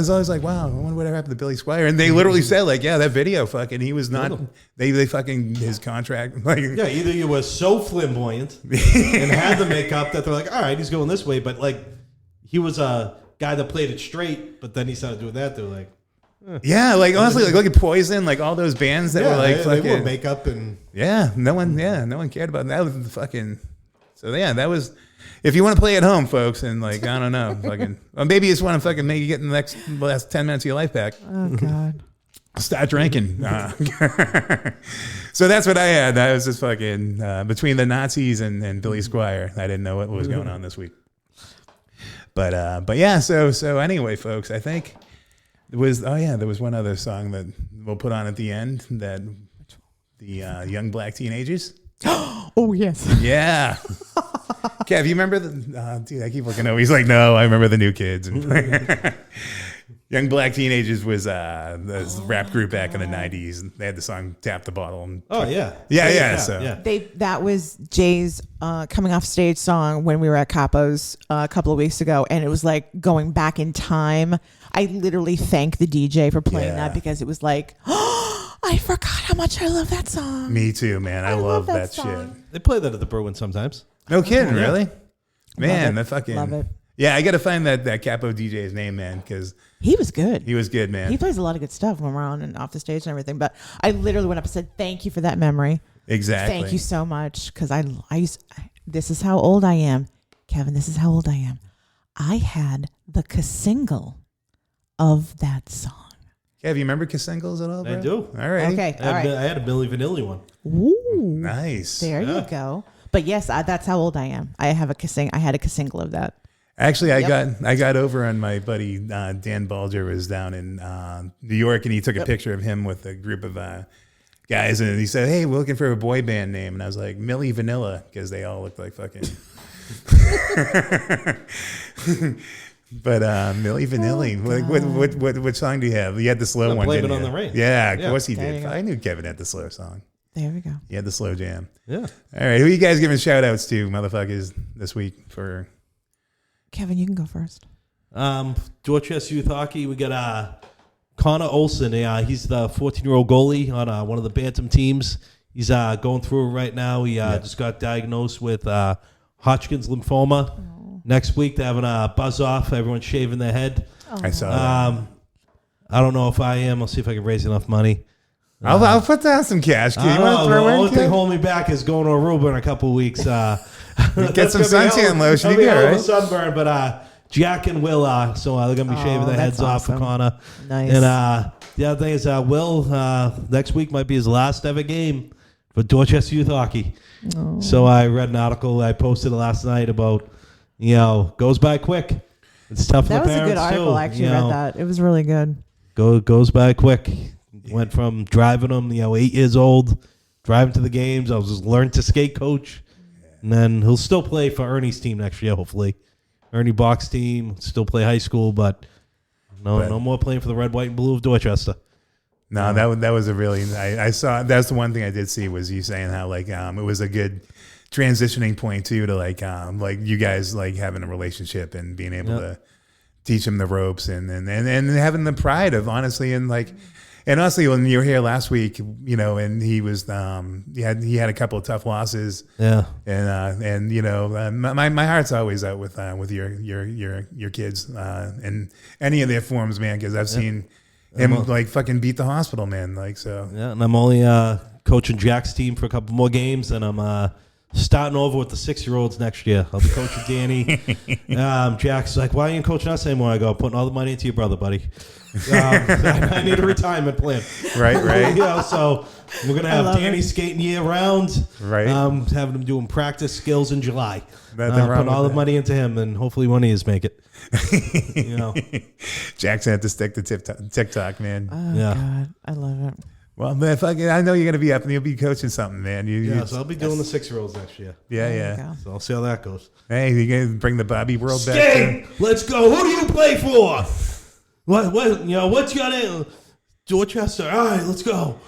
always like, wow, I wonder what happened to Billy Squier. And they literally said, like, yeah, that video, fucking, he was not. They fucking his contract. Like, yeah, either you was so flamboyant and had the makeup that they're like, all right, he's going this way, but like, he was a guy that played it straight, but then he started doing that. They're like. Yeah, like honestly, like look at Poison, like all those bands that were like fucking they wore makeup and no one cared about that. Was the fucking so yeah, that was if you want to play at home, folks, and like I don't know, fucking or maybe you just want to fucking maybe get the last 10 minutes of your life back. Oh God, start drinking. So that's what I had. I was just fucking between the Nazis and Billy Squier. I didn't know what was going on this week. But yeah, so anyway, folks, I think. There was one other song that we'll put on at the end that the Young Black Teenagers. Oh yes. Yeah. Kev, you remember the dude? I keep looking over. He's like, no, I remember the New Kids. And Young Black Teenagers was this rap group back in the '90s, and they had the song "Tap the Bottle." And yeah. So That was Jay's coming off stage song when we were at Capo's a couple of weeks ago, and it was like going back in time. I literally thank the DJ for playing that because it was like, oh, I forgot how much I love that song. Me too, man. I love that song. shit. They play that at the Bruin sometimes. No kidding, really? Man, that fucking love it. Yeah, I got to find that Capo DJ's name, man, because he was good. He was good, man. He plays a lot of good stuff when we're on and off the stage and everything. But I literally went up and said, "Thank you for that memory. Exactly. Thank you so much." Because this is how old I am, Kevin. This is how old I am. I had the single of that song. Kev, you remember singles at all, bro? I do. All right. Okay. I had a Milli Vanilli one. Ooh, nice. There you go. But yes, that's how old I am. I had a single of that. Actually, I got over on my buddy Dan Balger was down in New York, and he took a picture of him with a group of guys, and he said, "Hey, we're looking for a boy band name," and I was like, "Milli Vanilla," because they all looked like fucking. But Milli Vanilli, what song do you have? You had the slow one. Blame It on the Rain. Yeah, of course he did. I knew Kevin had the slow song. There we go. He had the slow jam. Yeah. All right, who are you guys giving shout outs to, motherfuckers, this week for? Kevin, you can go first. Dorchester Youth Hockey, we got Connor Olson. He's the 14-year-old goalie on one of the Bantam teams. He's going through it right now. He just got diagnosed with Hodgkin's lymphoma. Oh. Next week, they're having a buzz off. Everyone's shaving their head. Oh. I saw that. I don't know if I am. I'll see if I can raise enough money. I'll put down some cash. You want to throw the in? only thing holding me back is going to Aruba in a couple of weeks. Get some suntan lotion. I'll be all right. sunburn, but Jack and Will so they're gonna be shaving their heads off for Connor. Nice. And the other thing is Will next week might be his last ever game for Dorchester Youth Hockey. Oh. So I read an article I posted last night about goes by quick. It's tough for the parents too. That was a good article. I actually read that. It was really good. Goes by quick. Went from driving them 8 years old, driving to the games. I was just learned to skate coach. And then he'll still play for Ernie's team next year, hopefully. Ernie Bach's team, still play high school, but no more playing for the red, white, and blue of Dorchester. No, that was a really I saw. That's the one thing I did see was you saying how it was a good transitioning point too to you guys having a relationship and being able to teach him the ropes and having the pride of honestly and honestly, when you were here last week, and he was, he had a couple of tough losses. Yeah. And my heart's always out with your kids in any of their forms, man, because I've seen him fucking beat the hospital, man. So. Yeah, and I'm only coaching Jack's team for a couple more games, and I'm starting over with the 6-year-olds next year. I'll be coaching Danny. Jack's like, "Why are you coaching us anymore?" I go, "Putting all the money into your brother, buddy. I need a retirement plan." Right. So we're gonna have Danny skating year round. Right. Having him doing practice skills in July. Putting all the money into him, and hopefully one of you make it. Jackson had to stick to TikTok, man. Oh God, I love it. Well, man, I know you're gonna be up and you'll be coaching something, man. So I'll be doing the 6-year-olds next year. Yeah. So I'll see how that goes. Hey, you gonna bring the Bobby World back? Skate! Let's go. Who do you play for? What's your name? Dorchester. All right, let's go.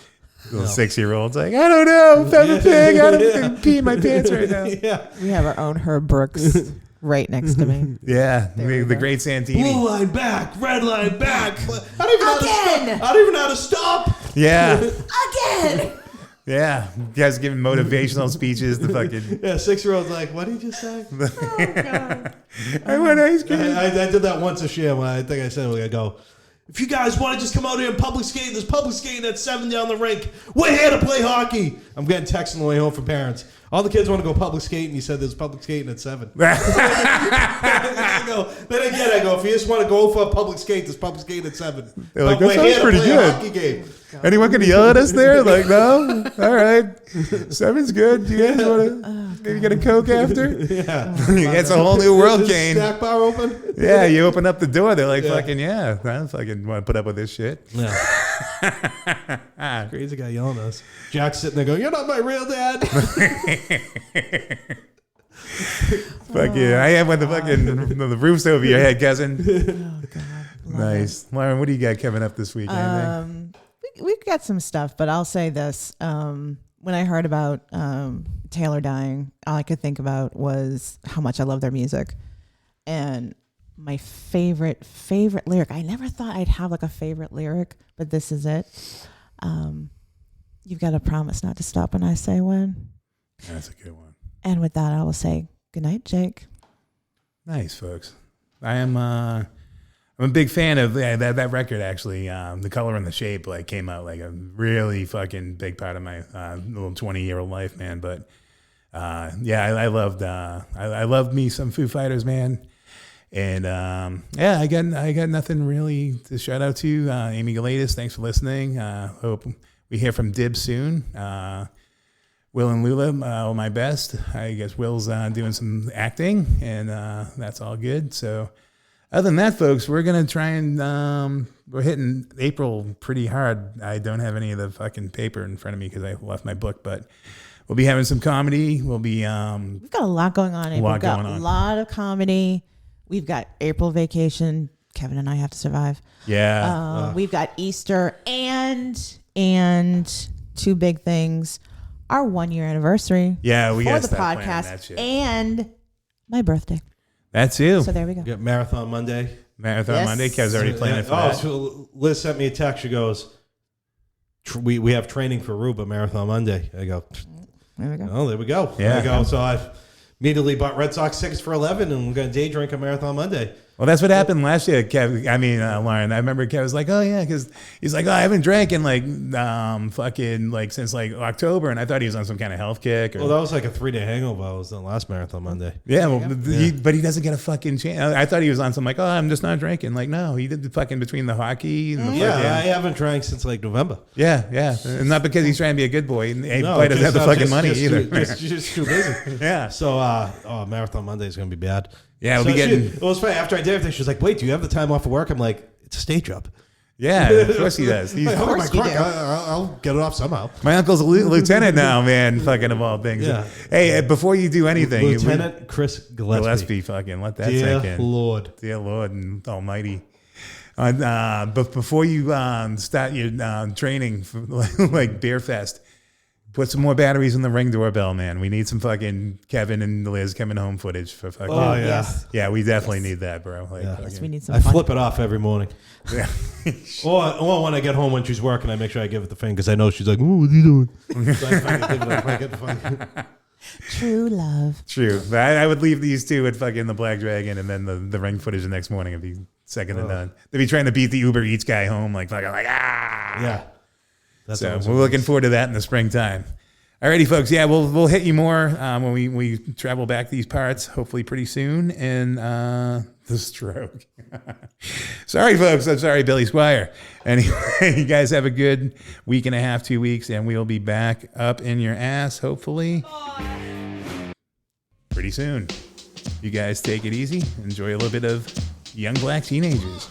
Little 6-year-old's like, I don't know, Peppa Pig. I don't pee in my pants right now. Yeah. We have our own Herb Brooks right next to me. Yeah, the great Santini. Blue line back, red line back. I don't even know how to stop. Yeah. Again. Yeah, you guys giving motivational speeches. The fucking 6-year-old's like, what did you say? Oh God! I want ice cream. I did that once this year. When I think I said, I go, if you guys want to just come out here and public skate, there's public skating at 7 down the rink. We're here to play hockey. I'm getting texts on the way home from parents. All the kids want to go public skating. You said there's public skating at 7. I go, if you just want to go for a public skate, there's public skating at 7. They're like, that sounds pretty good. Hockey game. Anyone gonna yell at us there? Like, no? All right. 7's good. Do you guys want to maybe get a Coke after? Yeah. It's a whole new world, Kane. Snack bar open? Yeah, you open up the door. They're like, fucking, I fucking want to put up with this shit. Yeah. Crazy guy yelling at us. Jack's sitting there going, "You're not my real dad." Fuck yeah. I have when the roof's over your head, cousin. Oh God. Nice. Lauren, what do you got coming up this week? Anything? We've got some stuff, but I'll say this. When I heard about Taylor dying, all I could think about was how much I love their music. And my favorite lyric, I never thought I'd have like a favorite lyric, but this is it. You've got to promise not to stop when I say when. That's a good one. And with that, I will say good night, Jake. Nice, folks. I'm a big fan of that record. Actually, The Color and the Shape came out like a really fucking big part of my little 20-year-old life, man. But I loved me some Foo Fighters, man. And I got nothing really to shout out to. Amy Galatis, thanks for listening. Hope we hear from Dib soon. Will and Lula, all my best. I guess Will's doing some acting, and that's all good. So other than that, folks, we're going to try and we're hitting April pretty hard. I don't have any of the fucking paper in front of me because I left my book, but we'll be having some comedy. We'll be... We've got a lot going on. We've got a lot of comedy. We've got April vacation. Kevin and I have to survive. Yeah. We've got Easter and two big things. Our 1-year anniversary. Yeah, we got for the podcast and my birthday. That's you. So there we go. We got Marathon Monday. Monday. Kev's already planning for that. So Liz sent me a text. She goes, we have training for Ruba Marathon Monday. I go, there we go. Oh, there we go. Yeah. There we go. So I immediately bought Red Sox tickets for 11, and we're going to day drink a Marathon Monday. Well, that's what happened last year, Kev. Lauren. I remember Kev was like, "Oh yeah," because he's like, "Oh, I haven't drank in since October," and I thought he was on some kind of health kick. Well, that was like a 3-day hangover. I was on last Marathon Monday. Yeah, but he doesn't get a fucking chance. I thought he was on some oh, I'm just not drinking. No, he did the fucking between the hockey and the I haven't drank since November. Yeah, and not because he's trying to be a good boy. He doesn't have the fucking money either. Just too busy. Yeah. So, Marathon Monday is going to be bad. Yeah, we'll be getting... It was funny. After I did everything, she was like, wait, do you have the time off of work? I'm like, it's a stage job. Yeah, of course he does. Of course you do. I'll get it off somehow. My uncle's a lieutenant now, man. Fucking of all things. Yeah. Hey, before you do anything... Lieutenant Chris Gillespie. Fucking let that sink in. Dear Lord and Almighty. But before you start your training for Beer Fest, put some more batteries in the Ring doorbell, man. We need some fucking Kevin and Liz coming home footage for fucking... Oh, yeah. Yes. Yeah, we definitely need that, bro. Yes, we need some I fun. flip it off every morning. Yeah. or when I get home when she's working, I make sure I give it the thing because I know she's like, "Ooh, what are you doing?" So I give it a True love. True. But I would leave these two at fucking the Black Dragon and then the Ring footage the next morning would be second to none. They'd be trying to beat the Uber Eats guy home Yeah. That's so we're looking forward to that in the springtime. Alrighty, folks. Yeah, we'll hit you more when we travel back these parts, hopefully pretty soon. And the stroke. Sorry, folks. I'm sorry, Billy Squire. Anyway, you guys have a good week and a half, 2 weeks, and we'll be back up in your ass, hopefully, pretty soon. You guys take it easy. Enjoy a little bit of Young Black Teenagers.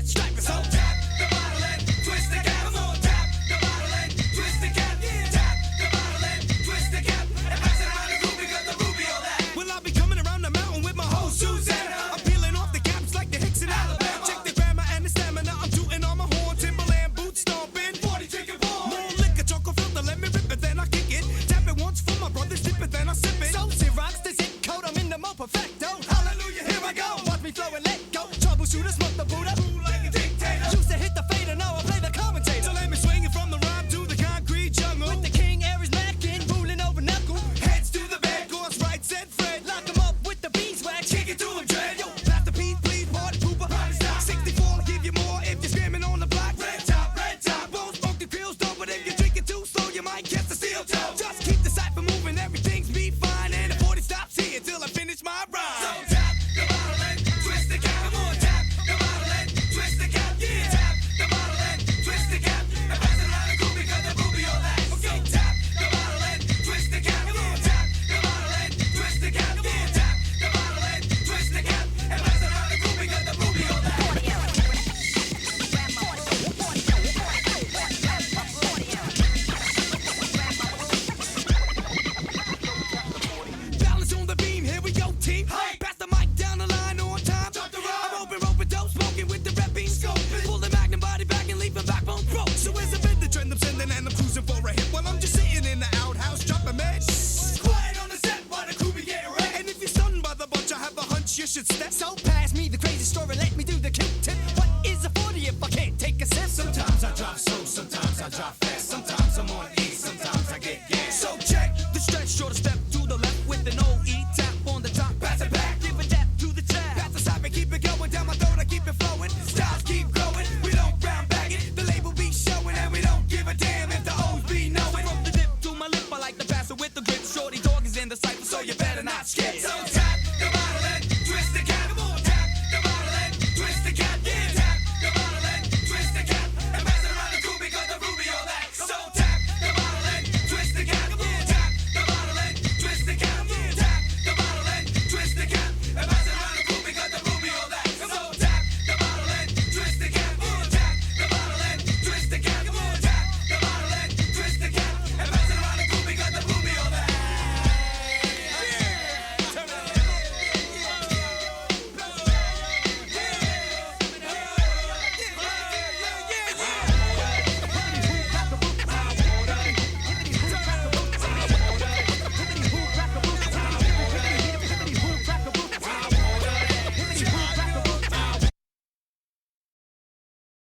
Stripe so is a 40 if I can't take a sip. Sometimes I drop